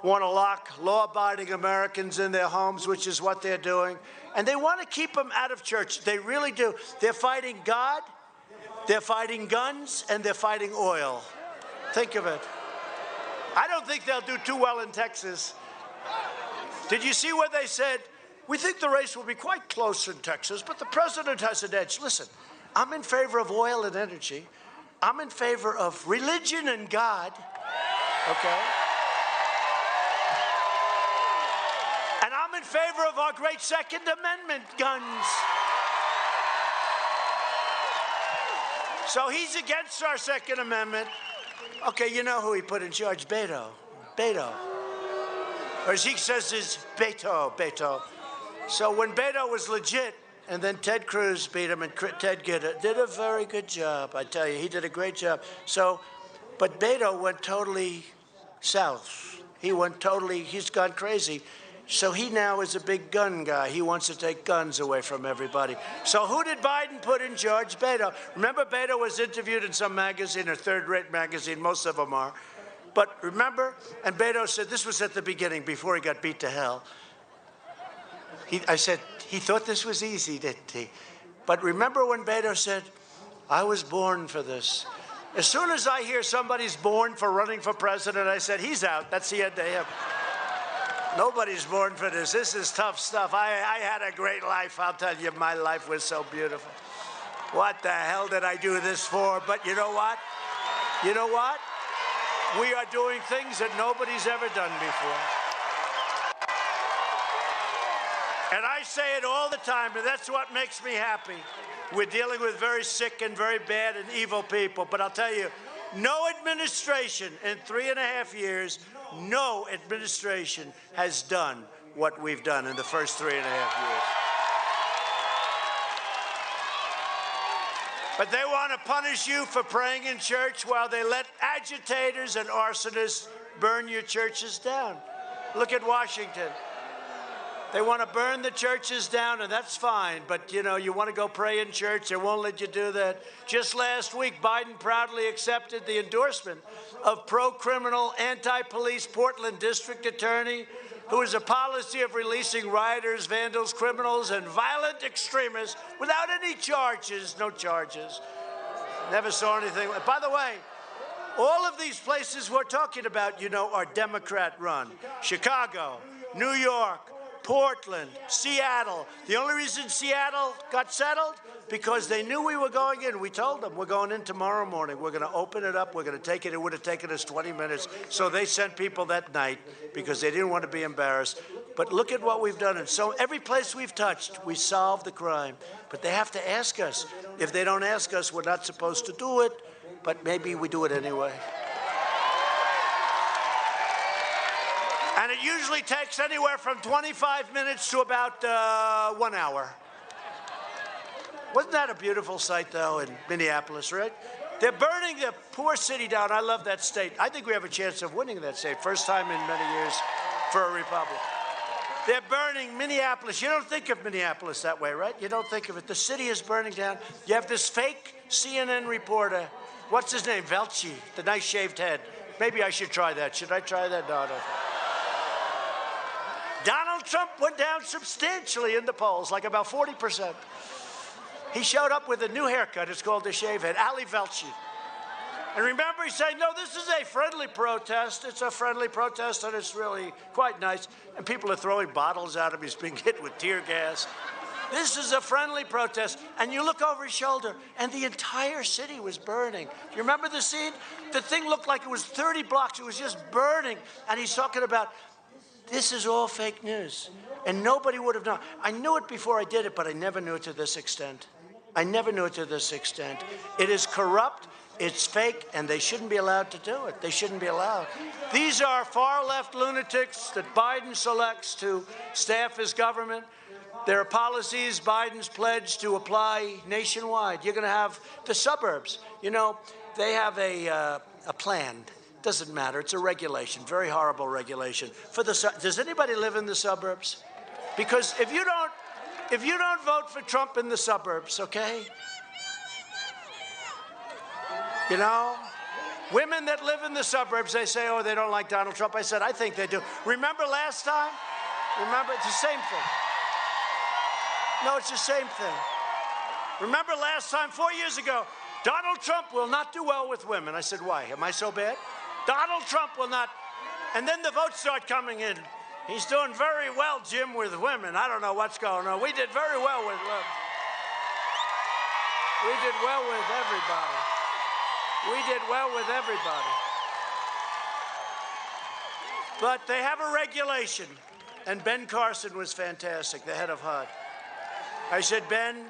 want to lock law-abiding Americans in their homes, which is what they're doing. And they want to keep them out of church. They really do. They're fighting God, they're fighting guns, and they're fighting oil. Think of it. I don't think they'll do too well in Texas. Did you see what they said? We think the race will be quite close in Texas, but the president has an edge. Listen, I'm in favor of oil and energy. I'm in favor of religion and God, okay? And I'm in favor of our great Second Amendment guns. So he's against our Second Amendment. Okay, you know who he put in charge? Beto. Beto. Or as he says, is Beto. Beto. So when Beto was legit, and then Ted Cruz beat him, and Ted did a very good job. I tell you, he did a great job. So, but Beto went totally south. He's gone crazy. So he now is a big gun guy. He wants to take guns away from everybody. So who did Biden put in charge? Beto. Remember, Beto was interviewed in some magazine, a third-rate magazine, most of them are. But remember, and Beto said, this was at the beginning, before he got beat to hell. I said, he thought this was easy, didn't he? But remember when Beto said, I was born for this. As soon as I hear somebody's born for running for president, I said, he's out. That's the end of him. Nobody's born for this. This is tough stuff. I had a great life. I'll tell you, my life was so beautiful. What the hell did I do this for? But you know what? You know what? We are doing things that nobody's ever done before. And I say it all the time, and that's what makes me happy. We're dealing with very sick and very bad and evil people. But I'll tell you, no administration in 3.5 years, no administration has done what we've done in the first 3.5 years. But they want to punish you for praying in church while they let agitators and arsonists burn your churches down. Look at Washington. They want to burn the churches down, and that's fine. But, you know, you want to go pray in church, they won't let you do that. Just last week, Biden proudly accepted the endorsement of pro-criminal, anti-police Portland District Attorney, who has a policy of releasing rioters, vandals, criminals, and violent extremists without any charges, no charges. Never saw anything. By the way, all of these places we're talking about, you know, are Democrat-run. Chicago, New York, Portland, Seattle. The only reason Seattle got settled, because they knew we were going in. We told them, we're going in tomorrow morning. We're going to open it up. We're going to take it. It would have taken us 20 minutes. So they sent people that night because they didn't want to be embarrassed. But look at what we've done. And so every place we've touched, we solved the crime. But they have to ask us. If they don't ask us, we're not supposed to do it. But maybe we do it anyway. And it usually takes anywhere from 25 minutes to about 1 hour. Wasn't that a beautiful sight, though, in Minneapolis, right? They're burning the poor city down. I love that state. I think we have a chance of winning that state. First time in many years for a republic. They're burning Minneapolis. You don't think of Minneapolis that way, right? You don't think of it. The city is burning down. You have this fake CNN reporter. What's his name? Velci, the nice shaved head. Maybe I should try that. Should I try that? No, no. Donald Trump went down substantially in the polls, like about 40%. He showed up with a new haircut. It's called the shave head, Ali Velci. And remember, he's saying, no, this is a friendly protest. It's a friendly protest, and it's really quite nice. And people are throwing bottles at him. He's being hit with tear gas. This is a friendly protest. And you look over his shoulder, and the entire city was burning. You remember the scene? The thing looked like it was 30 blocks. It was just burning. And he's talking about, this is all fake news. And nobody would have known. I knew it before I did it, but I never knew it to this extent. I never knew it to this extent. It is corrupt, it's fake, and they shouldn't be allowed to do it. They shouldn't be allowed. These are far-left lunatics that Biden selects to staff his government. There are policies Biden's pledged to apply nationwide. You're going to have the suburbs. You know, they have a plan. Doesn't matter. It's a regulation, very horrible regulation. Does anybody live in the suburbs? Because if if you don't vote for Trump in the suburbs, okay? You know, women that live in the suburbs, they say, oh, they don't like Donald Trump. I said, I think they do. Remember last time? Remember, it's the same thing. No, it's the same thing. Remember last time, 4 years ago, Donald Trump will not do well with women. I said, why? Am I so bad? Donald Trump will not. And then the votes start coming in. He's doing very well, Jim, with women. I don't know what's going on. We did very well with women. We did well with everybody. We did well with everybody. But they have a regulation, and Ben Carson was fantastic, the head of HUD. I said, Ben,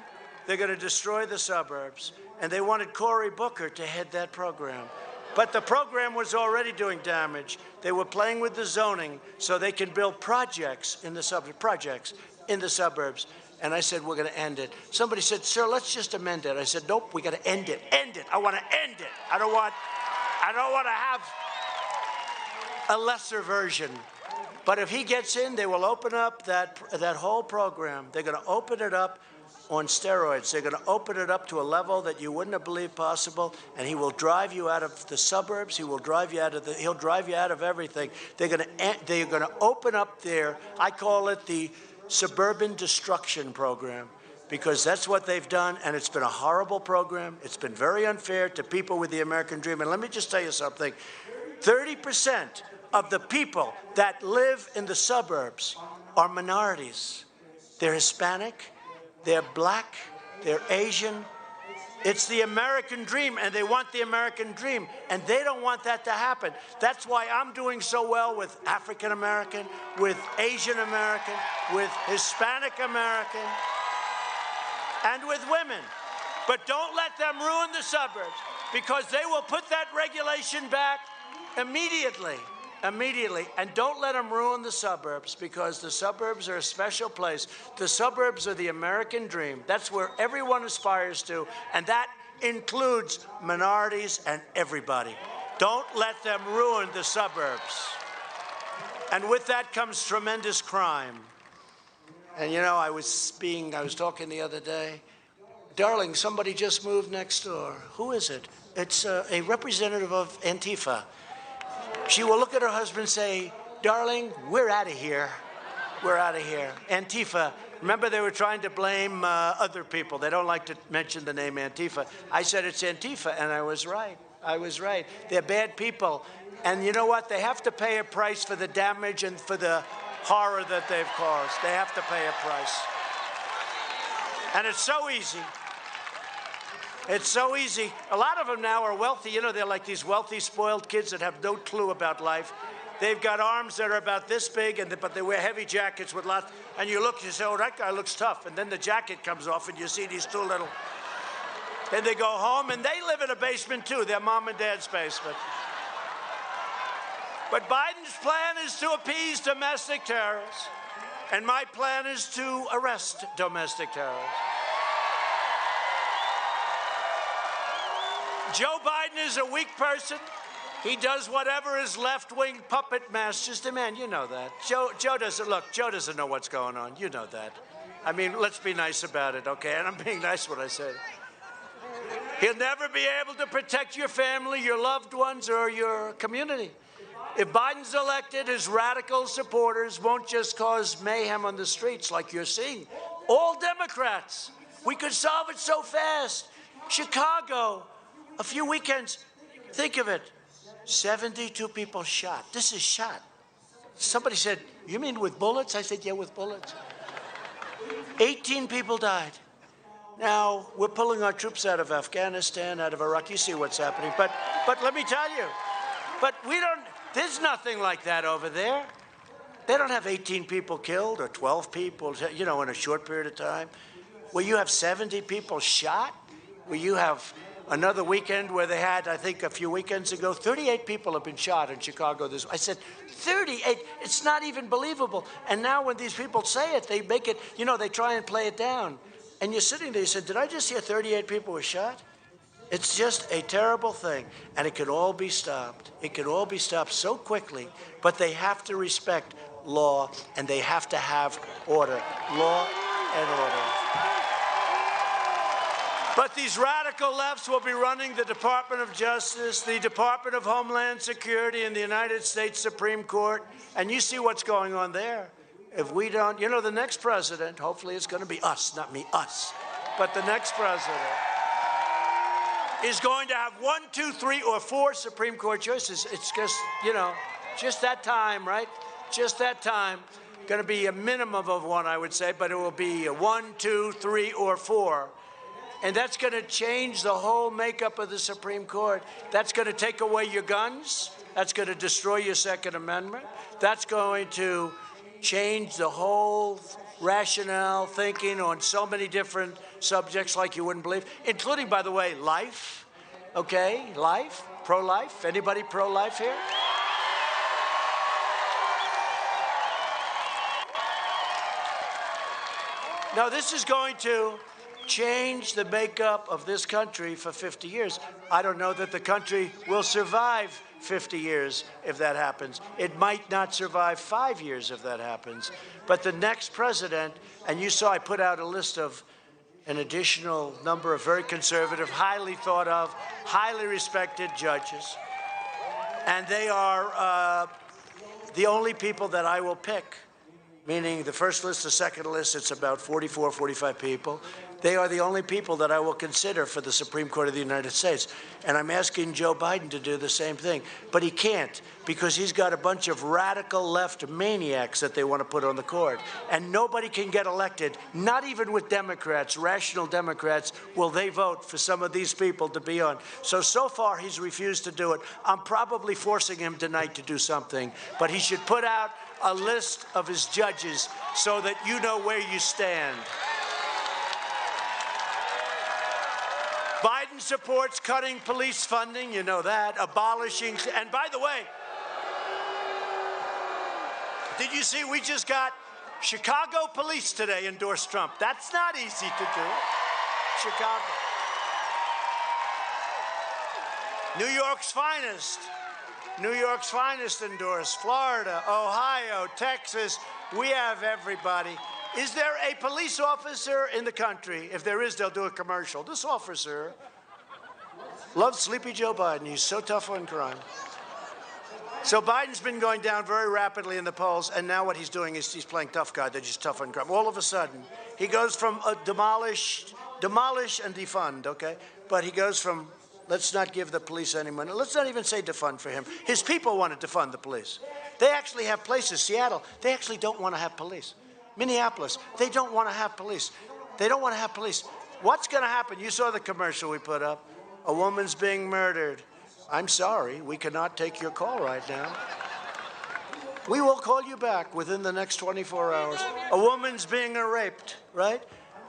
they're going to destroy the suburbs, and they wanted Cory Booker to head that program. But the program was already doing damage. They were playing with the zoning so they can build projects in the suburbs. And I said, we're going to end it. Somebody said, sir, let's just amend it. I said, nope, we got to end it. End it. I want to end it. I don't want to have a lesser version. But if he gets in, they will open up that whole program. They're going to open it up on steroids. They're going to open it up to a level that you wouldn't have believed possible, and he will drive you out of the suburbs. He will drive you out of he'll drive you out of everything. They're going to open up their, I call it the suburban destruction program, because that's what they've done, and it's been a horrible program. It's been very unfair to people with the American dream. And let me just tell you something. 30% of the people that live in the suburbs are minorities. They're Hispanic, they're black, they're Asian. It's the American dream, and they want the American dream, and they don't want that to happen. That's why I'm doing so well with African American, with Asian American, with Hispanic American, and with women. But don't let them ruin the suburbs, because they will put that regulation back immediately. Immediately. And don't let them ruin the suburbs, because the suburbs are a special place. The suburbs are the American dream. That's where everyone aspires to, and that includes minorities and everybody. Don't let them ruin the suburbs. And with that comes tremendous crime. And you know, I was talking the other day. Darling, somebody just moved next door. Who is it? It's a representative of Antifa. She will look at her husband and say, darling, we're out of here. We're out of here. Antifa. Remember, they were trying to blame other people. They don't like to mention the name Antifa. I said it's Antifa, and I was right. I was right. They're bad people. And you know what? They have to pay a price for the damage and for the horror that they've caused. They have to pay a price. And it's so easy. It's so easy. A lot of them now are wealthy. You know, they're like these wealthy, spoiled kids that have no clue about life. They've got arms that are about this big, but they wear heavy jackets with lots. And you look, you say, oh, that guy looks tough. And then the jacket comes off, and you see these two little. Then they go home, and they live in a basement, too, their mom and dad's basement. But Biden's plan is to appease domestic terrorists. And my plan is to arrest domestic terrorists. Joe Biden is a weak person. He does whatever his left-wing puppet masters demand. You know that. Joe doesn't know what's going on. You know that. I mean, let's be nice about it, okay? And I'm being nice when I say it. He'll never be able to protect your family, your loved ones, or your community. If Biden's elected, his radical supporters won't just cause mayhem on the streets like you're seeing. All Democrats. We could solve it so fast. Chicago. A few weekends, think of it, 72 people shot. This is shot. Somebody said, you mean with bullets? I said, yeah, with bullets. 18 people died. Now, we're pulling our troops out of Afghanistan, out of Iraq. You see what's happening. But let me tell you, there's nothing like that over there. They don't have 18 people killed or 12 people, you know, in a short period of time. Where you have 70 people shot, where you have another weekend where they had, I think a few weekends ago, 38 people have been shot in Chicago. I said, 38? It's not even believable. And now when these people say it, they make it, you know, they try and play it down. And you're sitting there, you said, did I just hear 38 people were shot? It's just a terrible thing. And it could all be stopped. It could all be stopped so quickly. But they have to respect law, and they have to have order. Law and order. But these radical lefts will be running the Department of Justice, the Department of Homeland Security, and the United States Supreme Court. And you see what's going on there. If we don't, you know, the next president, hopefully it's going to be us, not me, us. But the next president is going to have 1, 2, 3, or 4 Supreme Court choices. It's just, you know, just that time, right? Just that time. Going to be a minimum of 1, I would say, but it will be 1, 2, 3, or 4. And that's going to change the whole makeup of the Supreme Court. That's going to take away your guns. That's going to destroy your Second Amendment. That's going to change the whole rationale thinking on so many different subjects like you wouldn't believe, including, by the way, life. Okay, life, pro-life. Anybody pro-life here? Now, this is going to change the makeup of this country for 50 years. I don't know that the country will survive 50 years if that happens. It might not survive 5 years if that happens. But the next president, and you saw I put out a list of an additional number of very conservative, highly thought of, highly respected judges. And they are the only people that I will pick, meaning the first list, the second list, it's about 44, 45 people. They are the only people that I will consider for the Supreme Court of the United States. And I'm asking Joe Biden to do the same thing. But he can't, because he's got a bunch of radical left maniacs that they want to put on the court. And nobody can get elected, not even with Democrats, rational Democrats, will they vote for some of these people to be on. So far, he's refused to do it. I'm probably forcing him tonight to do something. But he should put out a list of his judges so that you know where you stand. Biden supports cutting police funding, you know that, abolishing, and by the way, did you see we just got Chicago police today endorsed Trump? That's not easy to do. Chicago. New York's finest. New York's finest endorsed. Florida, Ohio, Texas. We have everybody. Is there a police officer in the country? If there is, they'll do a commercial. This officer loves Sleepy Joe Biden. He's so tough on crime. So Biden's been going down very rapidly in the polls, and now what he's doing is he's playing tough guy. They're just tough on crime. All of a sudden, he goes from demolish and defund, okay? But he goes from, let's not give the police any money. Let's not even say defund for him. His people want to defund the police. They actually have places, Seattle, they actually don't want to have police. Minneapolis, they don't want to have police. They don't want to have police. What's going to happen? You saw the commercial we put up. A woman's being murdered. I'm sorry, we cannot take your call right now. We will call you back within the next 24 hours. A woman's being raped, right?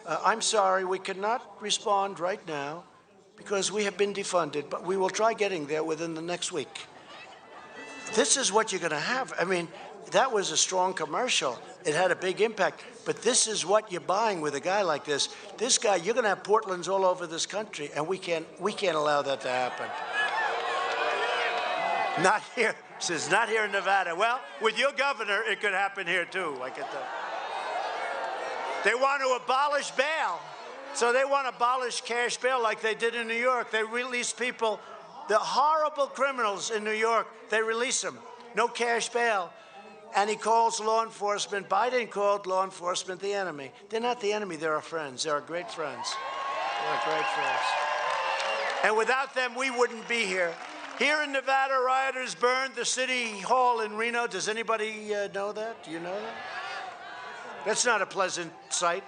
I'm sorry, we cannot respond right now because we have been defunded, but we will try getting there within the next week. This is what you're going to have. I mean, that was a strong commercial. It had a big impact. But this is what you're buying with a guy like this. This guy, you're going to have Portlands all over this country, and we can't allow that to happen. Not here. Says not here in Nevada. Well, with your governor, it could happen here too. I can tell. They want to abolish bail. So they want to abolish cash bail like they did in New York. They release people, the horrible criminals in New York, they release them. No cash bail. And he calls law enforcement. Biden called law enforcement the enemy. They're not the enemy. They're our friends. They're our great friends. They're our great friends. And without them, we wouldn't be here. Here in Nevada, rioters burned the city hall in Reno. Does anybody know that? Do you know that? That's not a pleasant sight.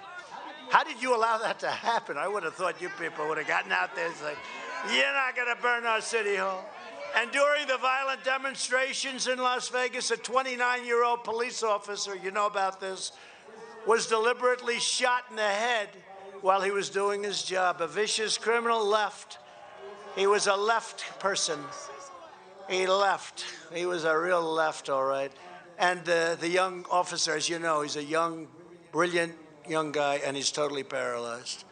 How did you allow that to happen? I would have thought you people would have gotten out there and said, you're not going to burn our city hall. And during the violent demonstrations in Las Vegas, a 29-year-old police officer, you know about this, was deliberately shot in the head while he was doing his job. A vicious criminal left. He was a left person. He left. He was a real left, all right. And the young officer, as you know, he's a young, brilliant young guy, and he's totally paralyzed.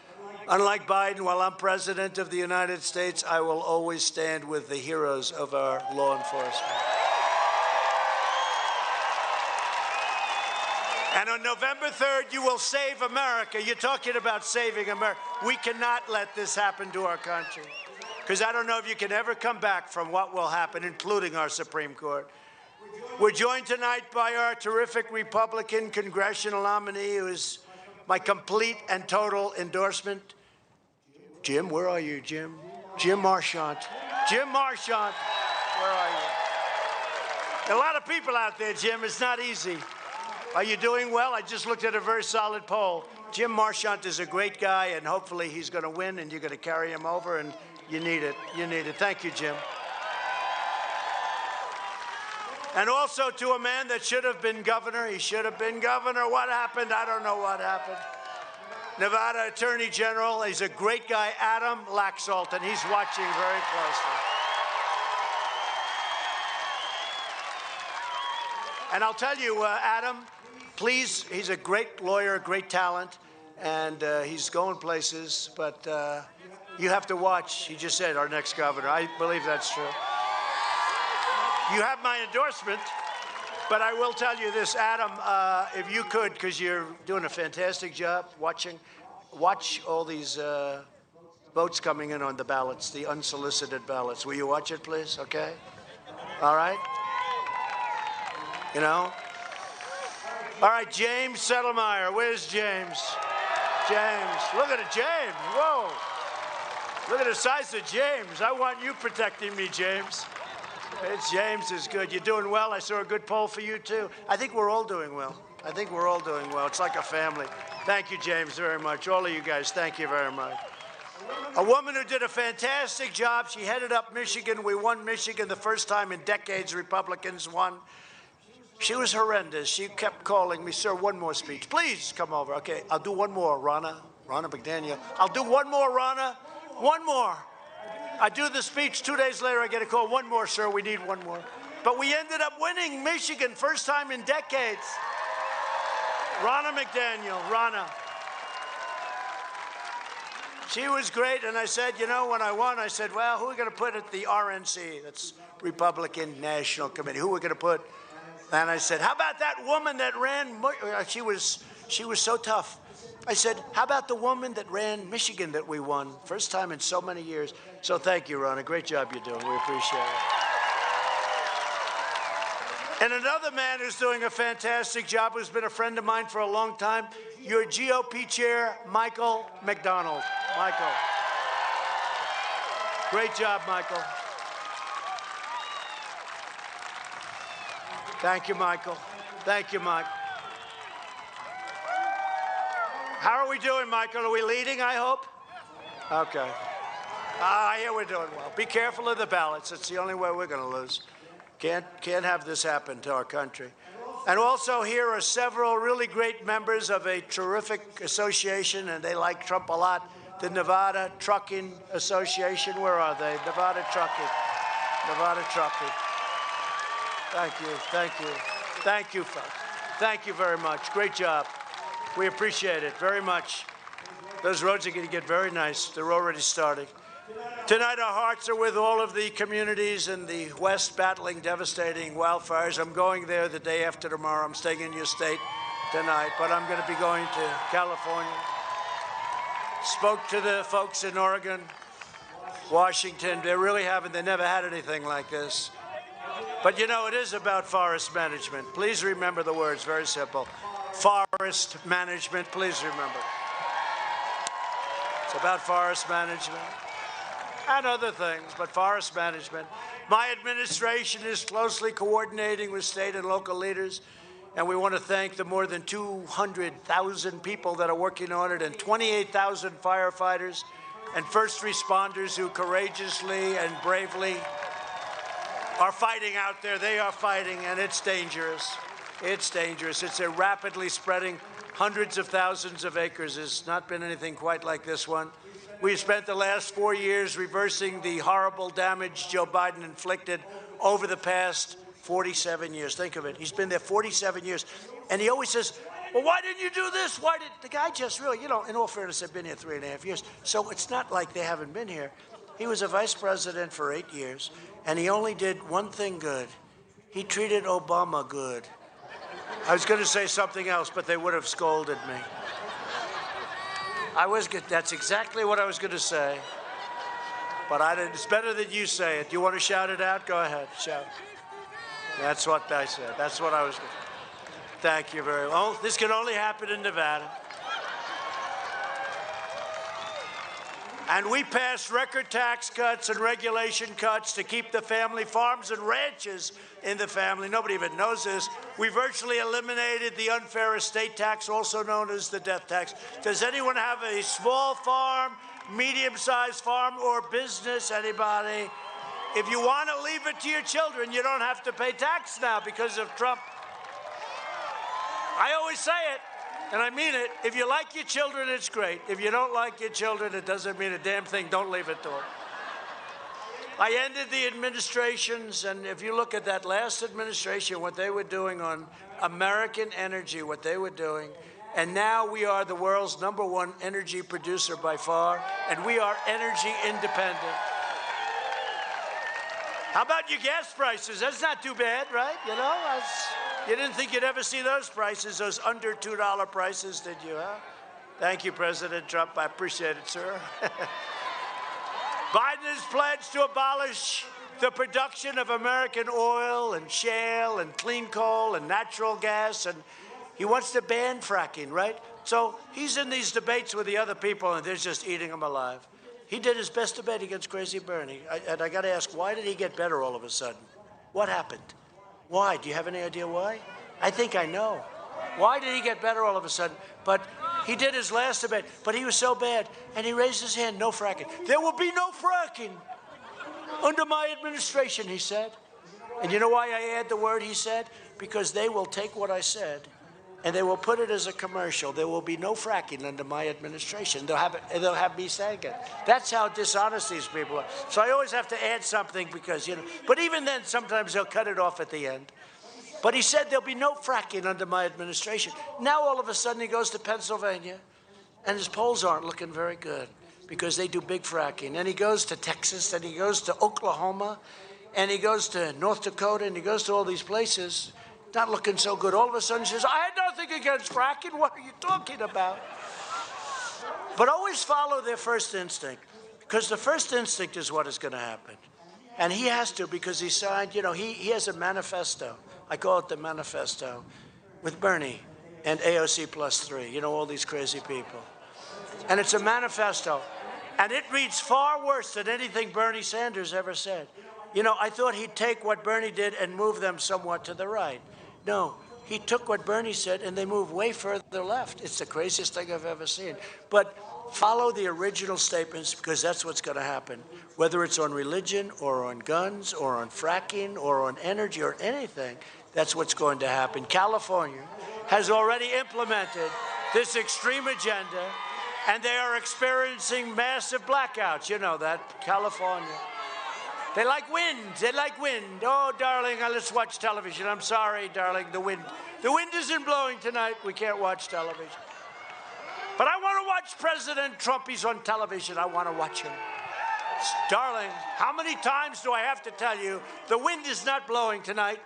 Unlike Biden, while I'm president of the United States, I will always stand with the heroes of our law enforcement. And on November 3rd, you will save America. You're talking about saving America. We cannot let this happen to our country. Because I don't know if you can ever come back from what will happen, including our Supreme Court. We're joined tonight by our terrific Republican congressional nominee, who is my complete and total endorsement. Jim, where are you, Jim? Jim Marchant. Jim Marchant, where are you? A lot of people out there, Jim. It's not easy. Are you doing well? I just looked at a very solid poll. Jim Marchant is a great guy, and hopefully he's going to win, and you're going to carry him over, and you need it. You need it. Thank you, Jim. And also to a man that should have been governor. He should have been governor. What happened? I don't know what happened. Nevada Attorney General. He's a great guy, Adam Laxalt, and he's watching very closely. And I'll tell you, Adam, please, he's a great lawyer, great talent, and he's going places, but you have to watch. He just said our next governor. I believe that's true. You have my endorsement, but I will tell you this, Adam, if you could, because you're doing a fantastic job watch all these votes coming in on the ballots, the unsolicited ballots. Will you watch it, please? Okay? All right? You know? All right, James Settlemeyer. Where's James? James. Look at it, James. Whoa. Look at the size of James. I want you protecting me, James. James is good. You're doing well. I saw a good poll for you, too. I think we're all doing well. I think we're all doing well. It's like a family. Thank you, James, very much. All of you guys, thank you very much. A woman who did a fantastic job. She headed up Michigan. We won Michigan the first time in decades. Republicans won. She was horrendous. She kept calling me, sir, one more speech. Please come over. Okay, I'll do one more, Ronna McDaniel. I'll do one more, Ronna. One more. I do the speech. 2 days later, I get a call. One more, sir. We need one more. But we ended up winning Michigan, first time in decades. Ronna McDaniel, Ronna. She was great, and I said, you know, when I won, I said, well, who are we going to put at the RNC? That's Republican National Committee. Who are we going to put? And I said, how about that woman that ran? She was so tough. I said, how about the woman that ran Michigan that we won? First time in so many years. So thank you, Ronna. Great job you're doing. We appreciate it. And another man who's doing a fantastic job, who's been a friend of mine for a long time, your GOP chair, Michael McDonald. Michael. Great job, Michael. Thank you, Michael. Thank you, Mike. How are we doing, Michael? Are we leading, I hope? Okay. Yeah, we're doing well. Be careful of the ballots. It's the only way we're going to lose. Can't have this happen to our country. And also here are several really great members of a terrific association, and they like Trump a lot, the Nevada Trucking Association. Where are they? Nevada Trucking. Nevada Trucking. Thank you. Thank you. Thank you, folks. Thank you very much. Great job. We appreciate it very much. Those roads are going to get very nice. They're already starting. Tonight, our hearts are with all of the communities in the West battling devastating wildfires. I'm going there the day after tomorrow. I'm staying in your state tonight, but I'm going to be going to California. Spoke to the folks in Oregon, Washington. They never had anything like this. But you know, it is about forest management. Please remember the words, very simple. Forest management, please remember. It's about forest management and other things, but forest management. My administration is closely coordinating with state and local leaders, and we want to thank the more than 200,000 people that are working on it, and 28,000 firefighters and first responders who courageously and bravely are fighting out there. They are fighting, and it's dangerous. It's dangerous. It's a rapidly spreading hundreds of thousands of acres. There's not been anything quite like this one. We've spent the last 4 years reversing the horrible damage Joe Biden inflicted over the past 47 years. Think of it. He's been there 47 years. And he always says, well, why didn't you do this? Why did the guy just really, you know, in all fairness, I've been here 3.5 years. So it's not like they haven't been here. He was a vice president for 8 years, and he only did one thing good. He treated Obama good. I was going to say something else, but they would have scolded me. That's exactly what I was going to say. But I didn't. It's better that you say it. Do you want to shout it out? Go ahead, shout. That's what I said. That's what I was going to say. Thank you very much. Oh, this can only happen in Nevada. And we passed record tax cuts and regulation cuts to keep the family farms and ranches in the family. Nobody even knows this. We virtually eliminated the unfair estate tax, also known as the death tax. Does anyone have a small farm, medium-sized farm, or business? Anybody? If you want to leave it to your children, you don't have to pay tax now because of Trump. I always say it. And I mean it. If you like your children, it's great. If you don't like your children, it doesn't mean a damn thing. Don't leave it to them. I ended the administrations, and if you look at that last administration, what they were doing on American energy, what they were doing, and now we are the world's #1 energy producer by far, and we are energy independent. How about your gas prices? That's not too bad, right? You know, you didn't think you'd ever see those prices, those under $2 prices, did you, huh? Thank you, President Trump. I appreciate it, sir. Biden has pledged to abolish the production of American oil and shale and clean coal and natural gas, and he wants to ban fracking, right? So he's in these debates with the other people, and they're just eating him alive. He did his best debate against Crazy Bernie. And I got to ask, why did he get better all of a sudden? What happened? Why? Do you have any idea why? I think I know. Why did he get better all of a sudden? But he did his last debate, but he was so bad, and he raised his hand, no fracking. There will be no fracking under my administration, he said. And you know why I add the word he said? Because they will take what I said, and they will put it as a commercial. There will be no fracking under my administration. They'll have me saying it. That's how dishonest these people are. So I always have to add something because, you know, but even then, sometimes they'll cut it off at the end. But he said there'll be no fracking under my administration. Now, all of a sudden, he goes to Pennsylvania, and his polls aren't looking very good because they do big fracking. And he goes to Texas, and he goes to Oklahoma, and he goes to North Dakota, and he goes to all these places. Not looking so good. All of a sudden, he says, I had nothing against fracking. What are you talking about? But always follow their first instinct, because the first instinct is what is going to happen. And he has to, because he signed, you know, he has a manifesto. I call it the manifesto, with Bernie and AOC +3, you know, all these crazy people. And it's a manifesto. And it reads far worse than anything Bernie Sanders ever said. You know, I thought he'd take what Bernie did and move them somewhat to the right. No, he took what Bernie said and they moved way further left. It's the craziest thing I've ever seen. But follow the original statements, because that's what's going to happen. Whether it's on religion or on guns or on fracking or on energy or anything, that's what's going to happen. California has already implemented this extreme agenda, and they are experiencing massive blackouts. You know that, California. They like wind. They like wind. Oh, darling, let's watch television. I'm sorry, darling, the wind. The wind isn't blowing tonight. We can't watch television. But I want to watch President Trump. He's on television. I want to watch him. Darling, how many times do I have to tell you the wind is not blowing tonight?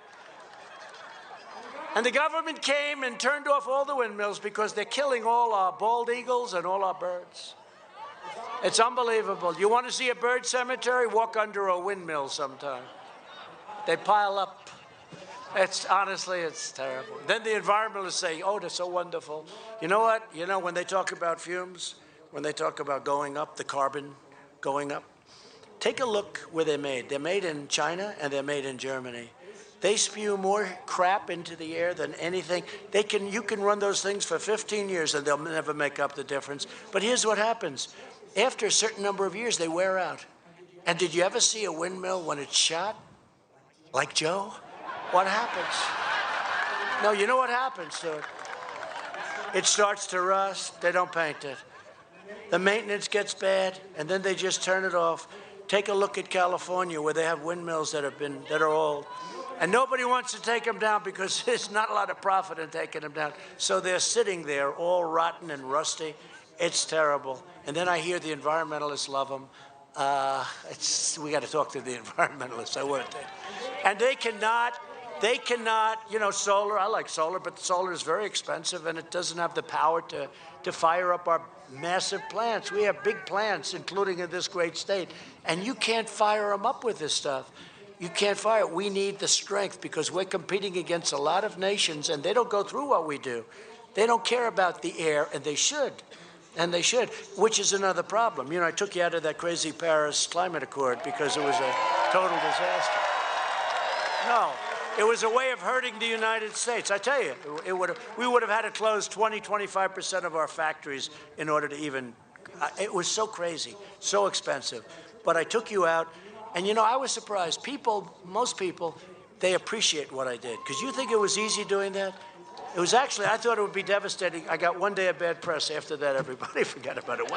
And the government came and turned off all the windmills because they're killing all our bald eagles and all our birds. It's unbelievable. You want to see a bird cemetery? Walk under a windmill sometime. They pile up. Honestly, it's terrible. Then the environmentalists say, oh, they're so wonderful. You know what? You know, when they talk about fumes, when they talk about going up, the carbon going up, take a look where they're made. They're made in China and they're made in Germany. They spew more crap into the air than anything. You can run those things for 15 years and they'll never make up the difference. But here's what happens. After a certain number of years, they wear out. And did you ever see a windmill when it's shot? Like Joe? What happens? No, you know what happens to it? It starts to rust. They don't paint it. The maintenance gets bad, and then they just turn it off. Take a look at California, where they have windmills that are old. And nobody wants to take them down because there's not a lot of profit in taking them down. So they're sitting there all rotten and rusty. It's terrible. And then I hear the environmentalists love them. We got to talk to the environmentalists. I won't. And they cannot They cannot, you know, solar, I like solar, but solar is very expensive and it doesn't have the power to fire up our massive plants. We have big plants, including in this great state, and you can't fire them up with this stuff. You can't fire it. We need the strength because we're competing against a lot of nations and they don't go through what we do. They don't care about the air, and they should. And they should, which is another problem. You know, I took you out of that crazy Paris Climate Accord because it was a total disaster. No, it was a way of hurting the United States. I tell you, we would have had to close 25% of our factories in order to even, it was so crazy, so expensive. But I took you out, and you know, I was surprised. People, most people, they appreciate what I did. Because you think it was easy doing that? It was actually, I thought it would be devastating. I got one day of bad press. After that, everybody forgot about it. It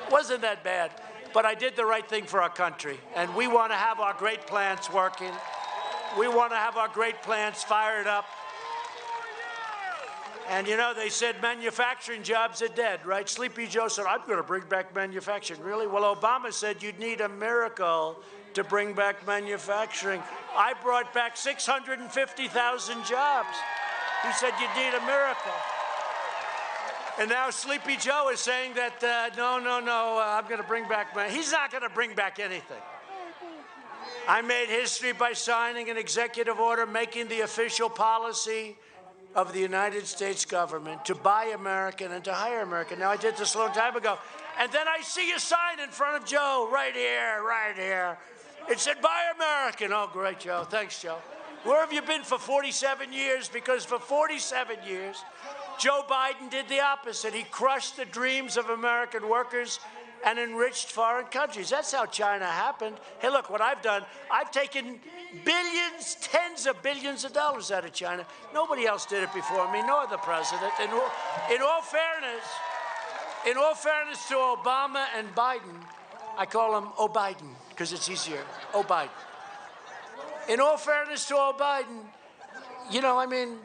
wasn't that bad. But I did the right thing for our country. And we want to have our great plants working. We want to have our great plants fired up. And you know, they said manufacturing jobs are dead, right? Sleepy Joe said, I'm going to bring back manufacturing. Really? Well, Obama said you'd need a miracle to bring back manufacturing. I brought back 650,000 jobs. He said you need a miracle. And now Sleepy Joe is saying that, no, I'm going to bring back he's not going to bring back anything. I made history by signing an executive order making the official policy of the United States government to buy American and to hire American. Now, I did this a long time ago. And then I see a sign in front of Joe, right here, right here. It said, buy American. Oh, great, Joe. Thanks, Joe. Where have you been for 47 years? Because for 47 years, Joe Biden did the opposite. He crushed the dreams of American workers and enriched foreign countries. That's how China happened. Hey, look, what I've done, I've taken billions, tens of billions of dollars out of China. Nobody else did it before me, nor the president. In all fairness to Obama and Biden, I call him O-Biden because it's easier, O-Biden. In all fairness to Biden, you know, I mean,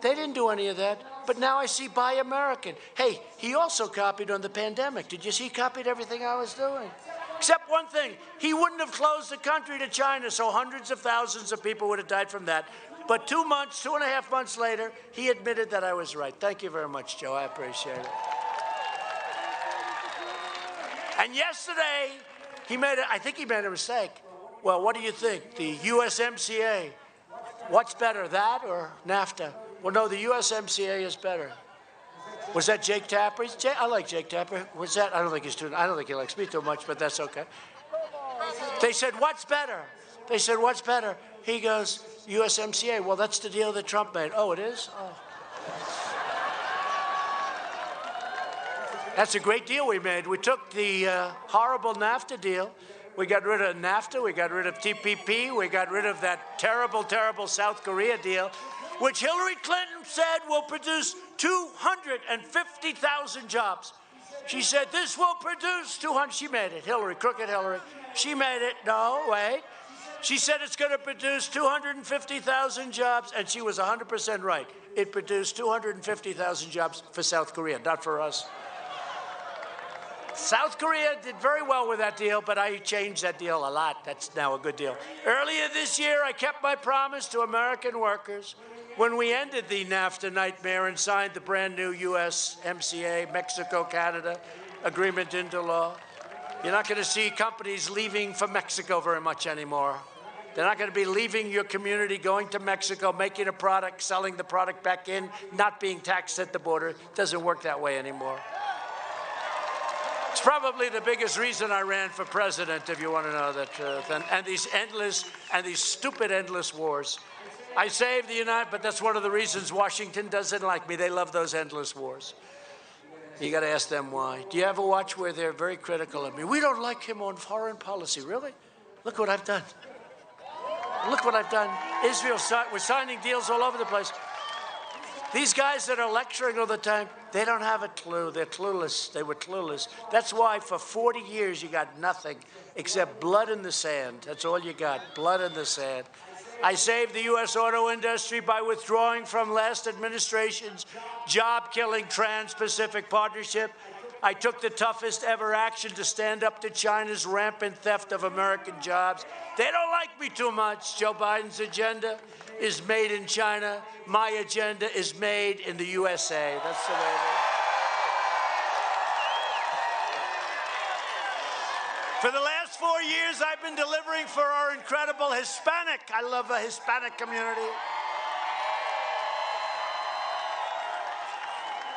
they didn't do any of that. But now I see Buy American. Hey, he also copied on the pandemic. Did you see he copied everything I was doing? Except one thing. He wouldn't have closed the country to China, so hundreds of thousands of people would have died from that. But 2.5 months later, he admitted that I was right. Thank you very much, Joe. I appreciate it. And yesterday, I think he made a mistake. Well, what do you think? The USMCA, what's better, that or NAFTA? Well, no, the USMCA is better. Was that Jake Tapper? I like Jake Tapper. Was that? I don't think he likes me too much, but that's okay. They said, what's better? They said, what's better? He goes, USMCA. Well, that's the deal that Trump made. Oh, it is? Oh. That's a great deal we made. We took the horrible NAFTA deal. We got rid of NAFTA, we got rid of TPP, we got rid of that terrible, terrible South Korea deal, which Hillary Clinton said will produce 250,000 jobs. She said, this will produce 200, she made it, Hillary, crooked Hillary. She made it, no, wait. She said it's going to produce 250,000 jobs, and she was 100% right. It produced 250,000 jobs for South Korea, not for us. South Korea did very well with that deal, but I changed that deal a lot. That's now a good deal. Earlier this year, I kept my promise to American workers when we ended the NAFTA nightmare and signed the brand new USMCA, Mexico-Canada agreement into law. You're not going to see companies leaving for Mexico very much anymore. They're not going to be leaving your community, going to Mexico, making a product, selling the product back in, not being taxed at the border. It doesn't work that way anymore. It's probably the biggest reason I ran for president, if you want to know the truth. And these stupid endless wars. I saved the United, but that's one of the reasons Washington doesn't like me. They love those endless wars. You got to ask them why. Do you ever watch where they're very critical of me? We don't like him on foreign policy. Really? Look what I've done. Look what I've done. Israel, we're signing deals all over the place. These guys that are lecturing all the time, they don't have a clue. They're clueless. They were clueless. That's why for 40 years you got nothing except blood in the sand. That's all you got, blood in the sand. I saved the U.S. auto industry by withdrawing from last administration's job-killing Trans-Pacific Partnership. I took the toughest ever action to stand up to China's rampant theft of American jobs. They don't like me too much. Joe Biden's agenda is made in China. My agenda is made in the USA. That's the way it is. For the last 4 years, I've been delivering for our incredible Hispanic. I love the Hispanic community.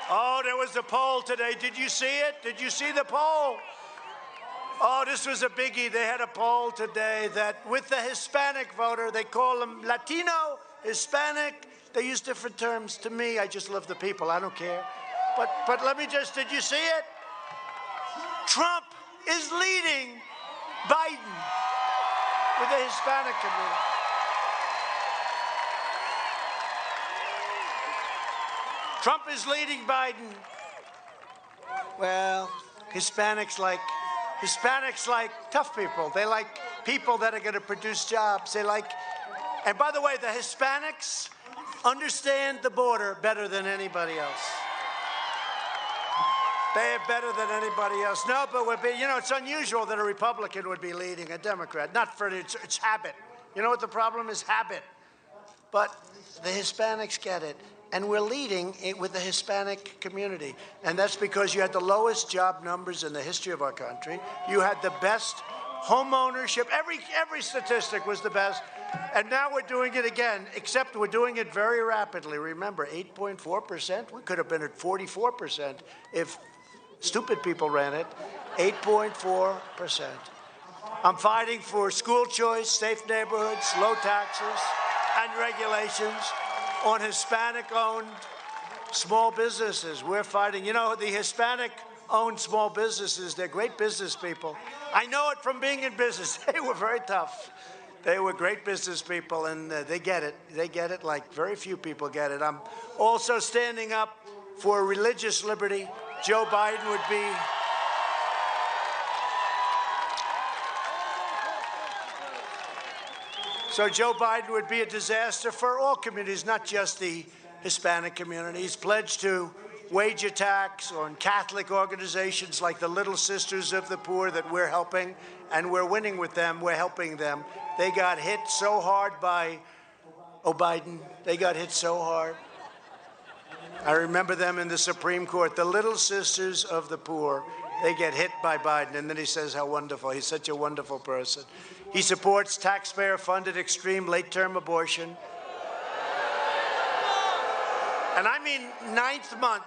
Oh, there was a poll today. Did you see it? Did you see the poll? Oh, this was a biggie. They had a poll today that with the Hispanic voter, they call them Latino, Hispanic. They use different terms. To me, I just love the people. I don't care. But let me just, did you see it? Trump is leading Biden with the Hispanic community. Trump is leading Biden. Well, Hispanics like tough people. They like people that are going to produce jobs. They like, and by the way, the Hispanics understand the border better than anybody else. They are better than anybody else. No, but you know, it's unusual that a Republican would be leading a Democrat. Not for it's habit. You know what the problem is? Habit. But the Hispanics get it. And we're leading it with the Hispanic community. And that's because you had the lowest job numbers in the history of our country. You had the best home ownership. Every statistic was the best. And now we're doing it again, except we're doing it very rapidly. Remember, 8.4%? We could have been at 44% if stupid people ran it. 8.4%. I'm fighting for school choice, safe neighborhoods, low taxes, and regulations on Hispanic-owned small businesses. We're fighting. You know, the Hispanic-owned small businesses, they're great business people. I know it from being in business. They were very tough. They were great business people, and they get it. They get it like very few people get it. I'm also standing up for religious liberty. Joe Biden would be... So Joe Biden would be a disaster for all communities, not just the Hispanic community. He's pledged to wage attacks on Catholic organizations like the Little Sisters of the Poor that we're helping, and we're winning with them. We're helping them. They got hit so hard by Biden. They got hit so hard. I remember them in the Supreme Court, the Little Sisters of the Poor. They get hit by Biden, and then he says how wonderful. He's such a wonderful person. He supports taxpayer-funded extreme late-term abortion. And I mean ninth month.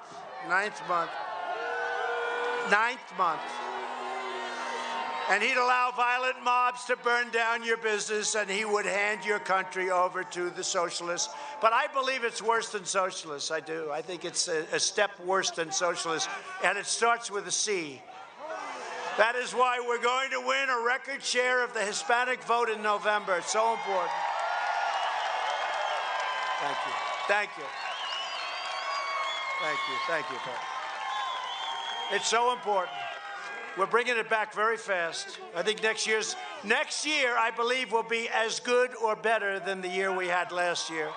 And he'd allow violent mobs to burn down your business, and he would hand your country over to the socialists. But I believe it's worse than socialists. I do. I think it's a step worse than socialists, and it starts with a C. That is why we're going to win a record share of the Hispanic vote in November. It's so important. Thank you. Thank you. Thank you. Thank you, Pat. It's so important. We're bringing it back very fast. I think next year, I believe, will be as good or better than the year we had last year.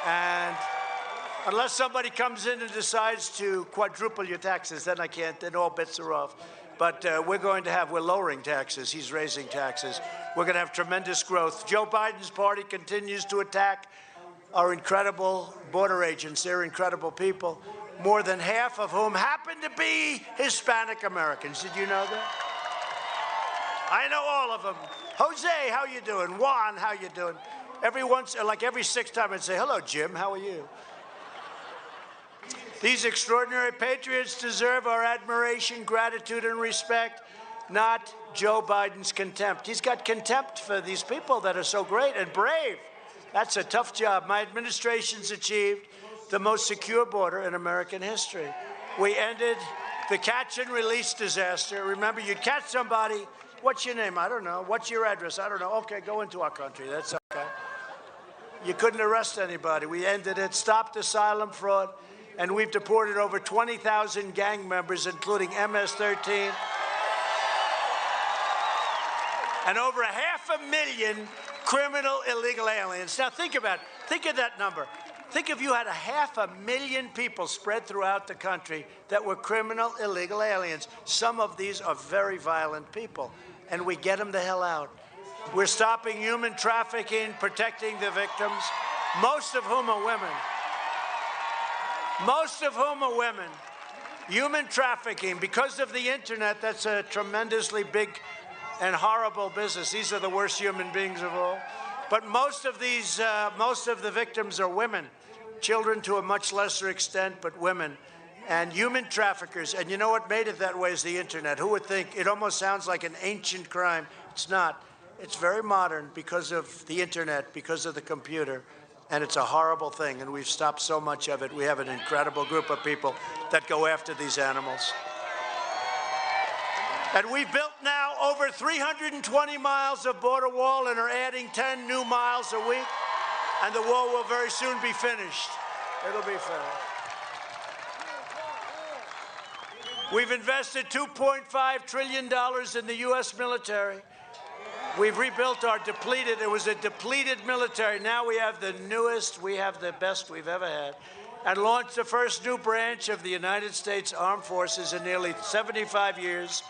And unless somebody comes in and decides to quadruple your taxes, then I can't, then all bets are off. But we're lowering taxes. He's raising taxes. We're going to have tremendous growth. Joe Biden's party continues to attack our incredible border agents. They're incredible people, more than half of whom happen to be Hispanic Americans. Did you know that? I know all of them. Jose, how you doing? Juan, how you doing? Every sixth time I'd say, hello, Jim, how are you? These extraordinary patriots deserve our admiration, gratitude, and respect, not Joe Biden's contempt. He's got contempt for these people that are so great and brave. That's a tough job. My administration's achieved the most secure border in American history. We ended the catch and release disaster. Remember, you'd catch somebody. What's your name? I don't know. What's your address? I don't know. Okay, go into our country. That's okay. You couldn't arrest anybody. We ended it, stopped asylum fraud, and we've deported over 20,000 gang members, including MS-13, and over 500,000 criminal illegal aliens. Now think about it. Think of that number. Think if you had 500,000 people spread throughout the country that were criminal, illegal aliens. Some of these are very violent people, and we get them the hell out. We're stopping human trafficking, protecting the victims, most of whom are women. Most of whom are women. Human trafficking, because of the internet, that's a tremendously big and horrible business. These are the worst human beings of all. But most of the victims are women. Children to a much lesser extent, but women. And human traffickers. And you know what made it that way is the internet. Who would think? It almost sounds like an ancient crime. It's not. It's very modern because of the internet, because of the computer. And it's a horrible thing, and we've stopped so much of it. We have an incredible group of people that go after these animals. And we've built now over 320 miles of border wall and are adding 10 new miles a week. And the wall will very soon be finished. It'll be finished. We've invested $2.5 trillion in the U.S. military. We've rebuilt our depleted, it was a depleted military. Now we have the newest, we have the best we've ever had. And launched the first new branch of the United States Armed Forces in nearly 75 years,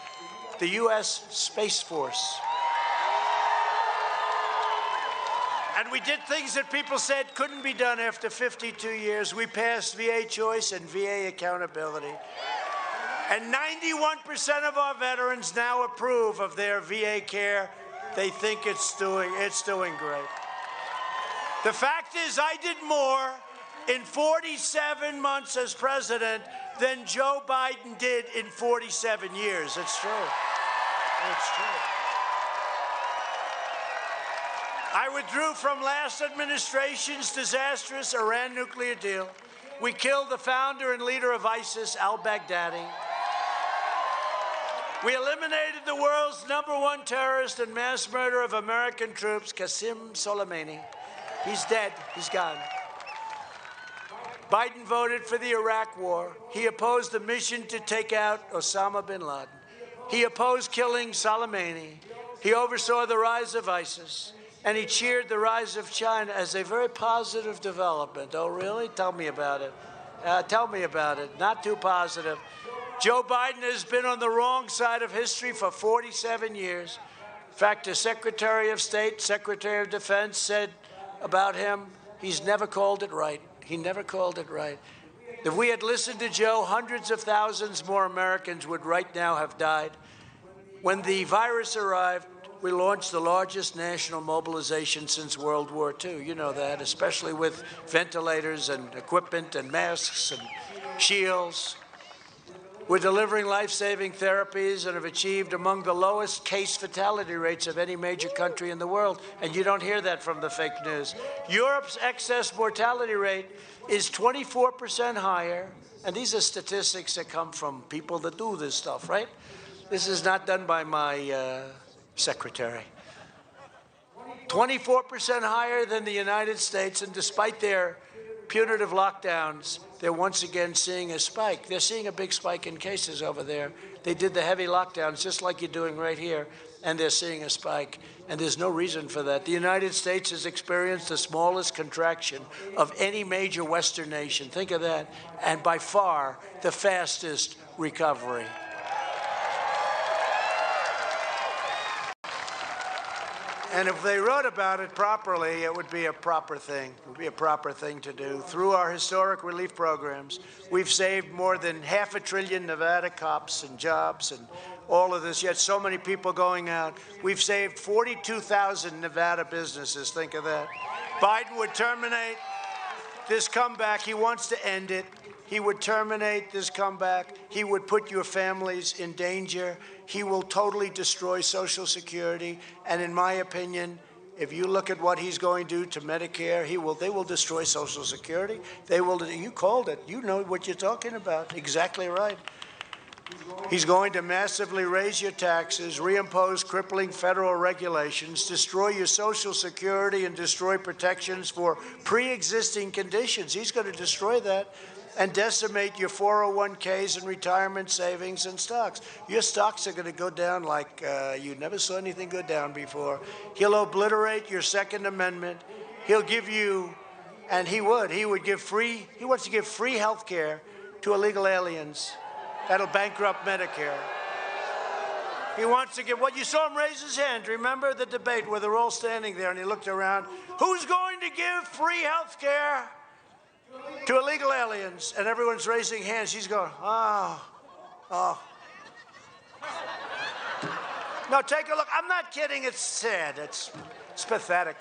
the U.S. Space Force. And we did things that people said couldn't be done after 52 years. We passed VA choice and VA accountability. And 91% of our veterans now approve of their VA care. They think it's doing great. The fact is, I did more in 47 months as president than Joe Biden did in 47 years. It's true. It's true. I withdrew from last administration's disastrous Iran nuclear deal. We killed the founder and leader of ISIS, al-Baghdadi. We eliminated the world's #1 terrorist and mass murderer of American troops, Qasem Soleimani. He's dead. He's gone. Biden voted for the Iraq War. He opposed the mission to take out Osama bin Laden. He opposed killing Soleimani. He oversaw the rise of ISIS. And he cheered the rise of China as a very positive development. Oh, really? Tell me about it. Tell me about it. Not too positive. Joe Biden has been on the wrong side of history for 47 years. In fact, the Secretary of State, Secretary of Defense said about him, he's never called it right. He never called it right. If we had listened to Joe, hundreds of thousands more Americans would right now have died. When the virus arrived, we launched the largest national mobilization since World War II. You know that, especially with ventilators and equipment and masks and shields. We're delivering life-saving therapies and have achieved among the lowest case fatality rates of any major country in the world. And you don't hear that from the fake news. Europe's excess mortality rate is 24% higher. And these are statistics that come from people that do this stuff, right? This is not done by my secretary. 24% higher than the United States, and despite their punitive lockdowns, they're once again seeing a spike. They're seeing a big spike in cases over there. They did the heavy lockdowns just like you're doing right here, and they're seeing a spike, and there's no reason for that. The United States has experienced the smallest contraction of any major Western nation. Think of that. And by far, the fastest recovery. And if they wrote about it properly, it would be a proper thing. It would be a proper thing to do. Through our historic relief programs, we've saved more than $500 billion Nevada cops and jobs and all of this, yet so many people going out. We've saved 42,000 Nevada businesses. Think of that. Biden would terminate this comeback. He wants to end it. He would terminate this comeback. He would put your families in danger. He will totally destroy Social Security. And in my opinion, if you look at what he's going to do to Medicare, they will destroy Social Security. You called it. You know what you're talking about. Exactly right. He's going to massively raise your taxes, reimpose crippling federal regulations, destroy your Social Security, and destroy protections for pre-existing conditions. He's going to destroy that and decimate your 401ks and retirement savings and stocks. Your stocks are going to go down like you never saw anything go down before. He'll obliterate your Second Amendment. He'll give you And he wants to give free health care to illegal aliens. That'll bankrupt Medicare. He wants to give, you saw him raise his hand. Remember the debate where they're all standing there and he looked around. Who's going to give free health care to illegal aliens? And everyone's raising hands. He's going, oh. No, take a look. I'm not kidding. It's sad. It's pathetic.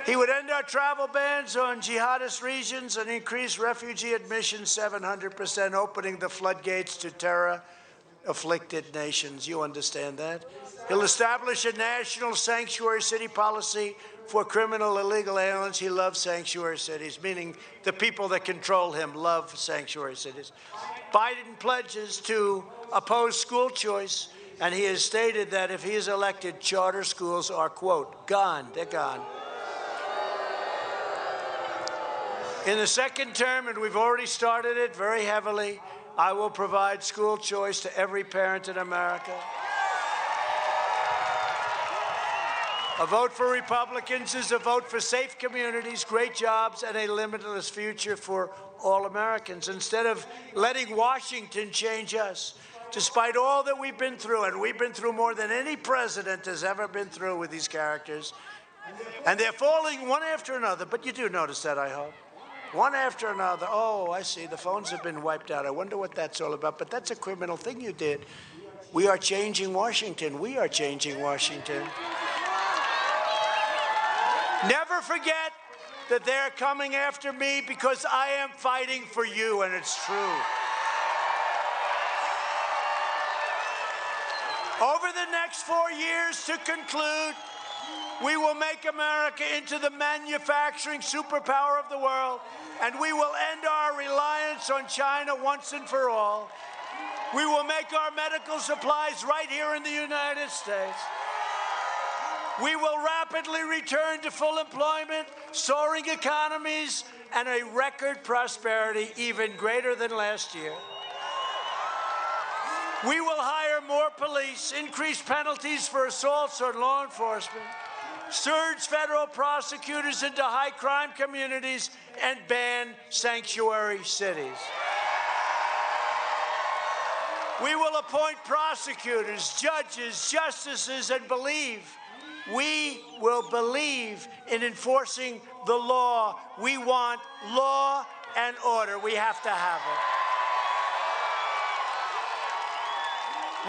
He would end our travel bans on jihadist regions and increase refugee admissions 700%, opening the floodgates to terror-afflicted nations. You understand that? He'll establish a national sanctuary city policy for criminal illegal aliens. He loves sanctuary cities, meaning the people that control him love sanctuary cities. Biden pledges to oppose school choice, and he has stated that if he is elected, charter schools are, quote, gone. They're gone. In the second term, and we've already started it very heavily, I will provide school choice to every parent in America. A vote for Republicans is a vote for safe communities, great jobs, and a limitless future for all Americans. Instead of letting Washington change us, despite all that we've been through, and we've been through more than any president has ever been through with these characters, and they're falling one after another, but you do notice that, I hope. One after another. Oh, I see. The phones have been wiped out. I wonder what that's all about. But that's a criminal thing you did. We are changing Washington. We are changing Washington. Never forget that they're coming after me because I am fighting for you, and it's true. Over the next 4 years, to conclude, we will make America into the manufacturing superpower of the world, and we will end our reliance on China once and for all. We will make our medical supplies right here in the United States. We will rapidly return to full employment, soaring economies, and a record prosperity even greater than last year. We will hire more police, increase penalties for assaults on law enforcement, surge federal prosecutors into high-crime communities, and ban sanctuary cities. We will appoint prosecutors, judges, justices, and we will believe in enforcing the law. We want law and order. We have to have it.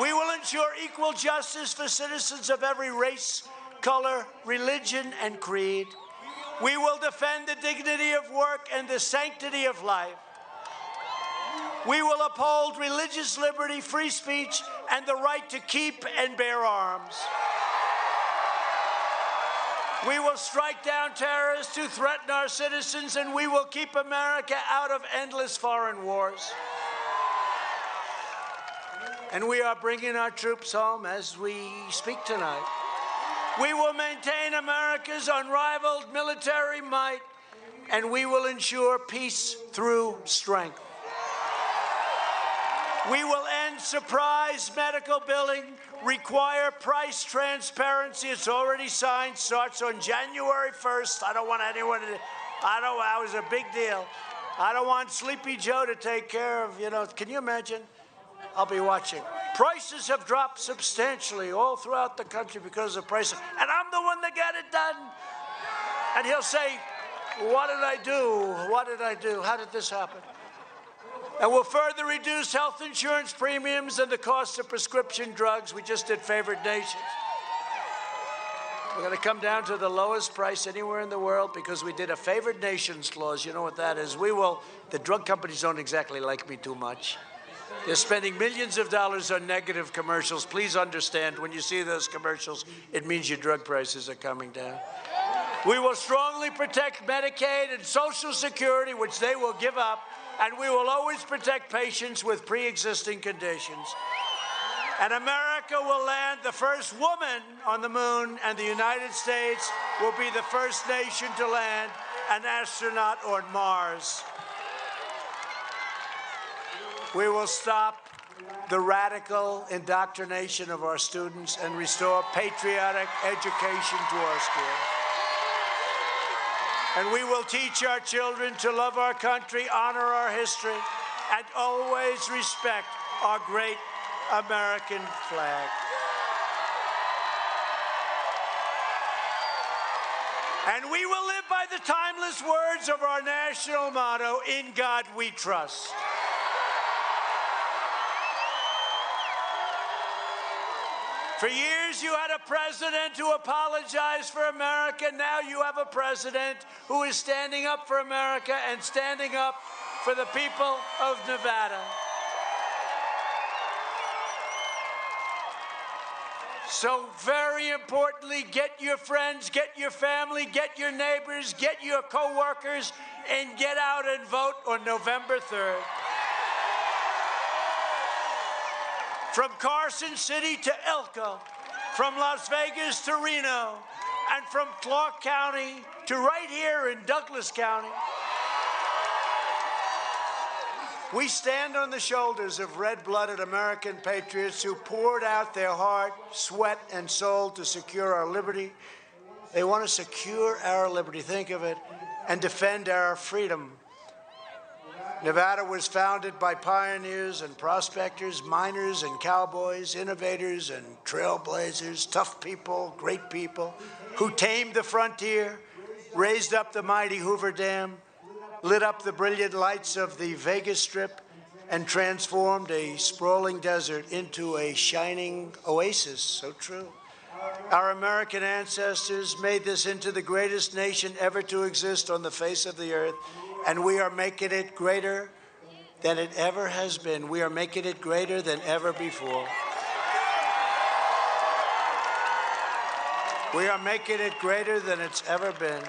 We will ensure equal justice for citizens of every race, color, religion, and creed. We will defend the dignity of work and the sanctity of life. We will uphold religious liberty, free speech, and the right to keep and bear arms. We will strike down terrorists who threaten our citizens, and we will keep America out of endless foreign wars. And we are bringing our troops home as we speak tonight. We will maintain America's unrivaled military might, and we will ensure peace through strength. We will end surprise medical billing, require price transparency. It's already signed, starts on January 1st. I don't want anyone to, that was a big deal. I don't want Sleepy Joe to take care of, can you imagine? I'll be watching. Prices have dropped substantially all throughout the country because of prices. And I'm the one that got it done. And he'll say, what did I do? What did I do? How did this happen? And we'll further reduce health insurance premiums and the cost of prescription drugs. We just did favored nations. We're going to come down to the lowest price anywhere in the world because we did a favored nations clause. You know what that is? The drug companies don't exactly like me too much. They're spending millions of dollars on negative commercials. Please understand, when you see those commercials, it means your drug prices are coming down. We will strongly protect Medicaid and Social Security, which they will give up, and we will always protect patients with pre-existing conditions. And America will land the first woman on the moon, and the United States will be the first nation to land an astronaut on Mars. We will stop the radical indoctrination of our students and restore patriotic education to our schools. And we will teach our children to love our country, honor our history, and always respect our great American flag. And we will live by the timeless words of our national motto, "In God we trust." For years, you had a president who apologized for America. Now you have a president who is standing up for America and standing up for the people of Nevada. So very importantly, get your friends, get your family, get your neighbors, get your co-workers, and get out and vote on November 3rd. From Carson City to Elko, from Las Vegas to Reno, and from Clark County to right here in Douglas County, we stand on the shoulders of red-blooded American patriots who poured out their heart, sweat, and soul to secure our liberty. They want to secure our liberty, think of it, and defend our freedom. Nevada was founded by pioneers and prospectors, miners and cowboys, innovators and trailblazers, tough people, great people, who tamed the frontier, raised up the mighty Hoover Dam, lit up the brilliant lights of the Vegas Strip, and transformed a sprawling desert into a shining oasis. So true. Our American ancestors made this into the greatest nation ever to exist on the face of the earth, and we are making it greater than it ever has been. We are making it greater than ever before. We are making it greater than it's ever been.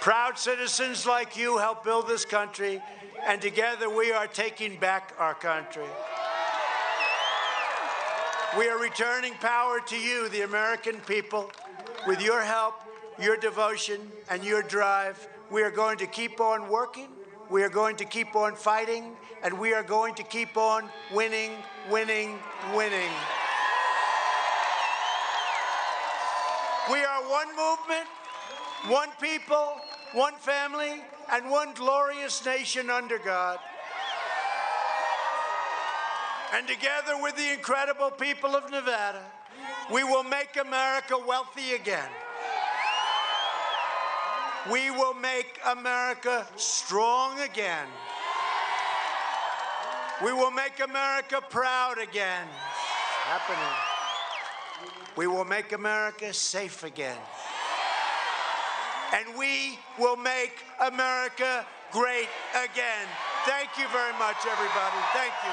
Proud citizens like you help build this country, and together we are taking back our country. We are returning power to you, the American people. With your help, your devotion, and your drive, we are going to keep on working, we are going to keep on fighting, and we are going to keep on winning, winning, winning. We are one movement, one people, one family, and one glorious nation under God. And together with the incredible people of Nevada, we will make America wealthy again. We will make America strong again. We will make America proud again. It's happening. We will make America safe again. And we will make America great again. Thank you very much, everybody. Thank you.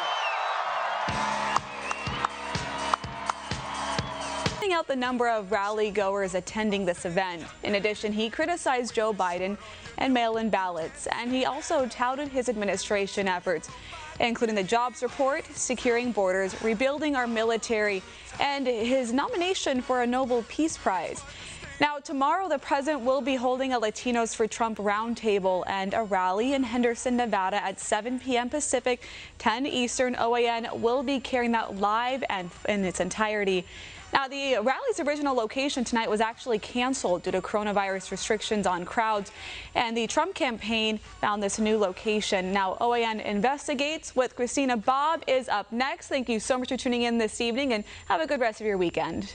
Out the number of rally goers attending this event. In addition, he criticized Joe Biden and mail-in ballots, and he also touted his administration efforts, including the jobs report, securing borders, rebuilding our military, and his nomination for a Nobel Peace Prize. Now, tomorrow, the president will be holding a Latinos for Trump roundtable and a rally in Henderson, Nevada at 7 p.m. Pacific, 10 Eastern. OAN will be carrying that live and in its entirety. Now, the rally's original location tonight was actually canceled due to coronavirus restrictions on crowds, and the Trump campaign found this new location. Now, OAN investigates with Christina. Bob is up next. Thank you so much for tuning in this evening, and have a good rest of your weekend.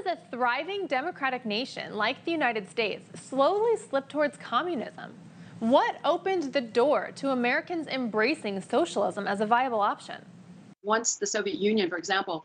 A thriving democratic nation like the United States slowly slipped towards communism? What opened the door to Americans embracing socialism as a viable option? Once the Soviet Union, for example,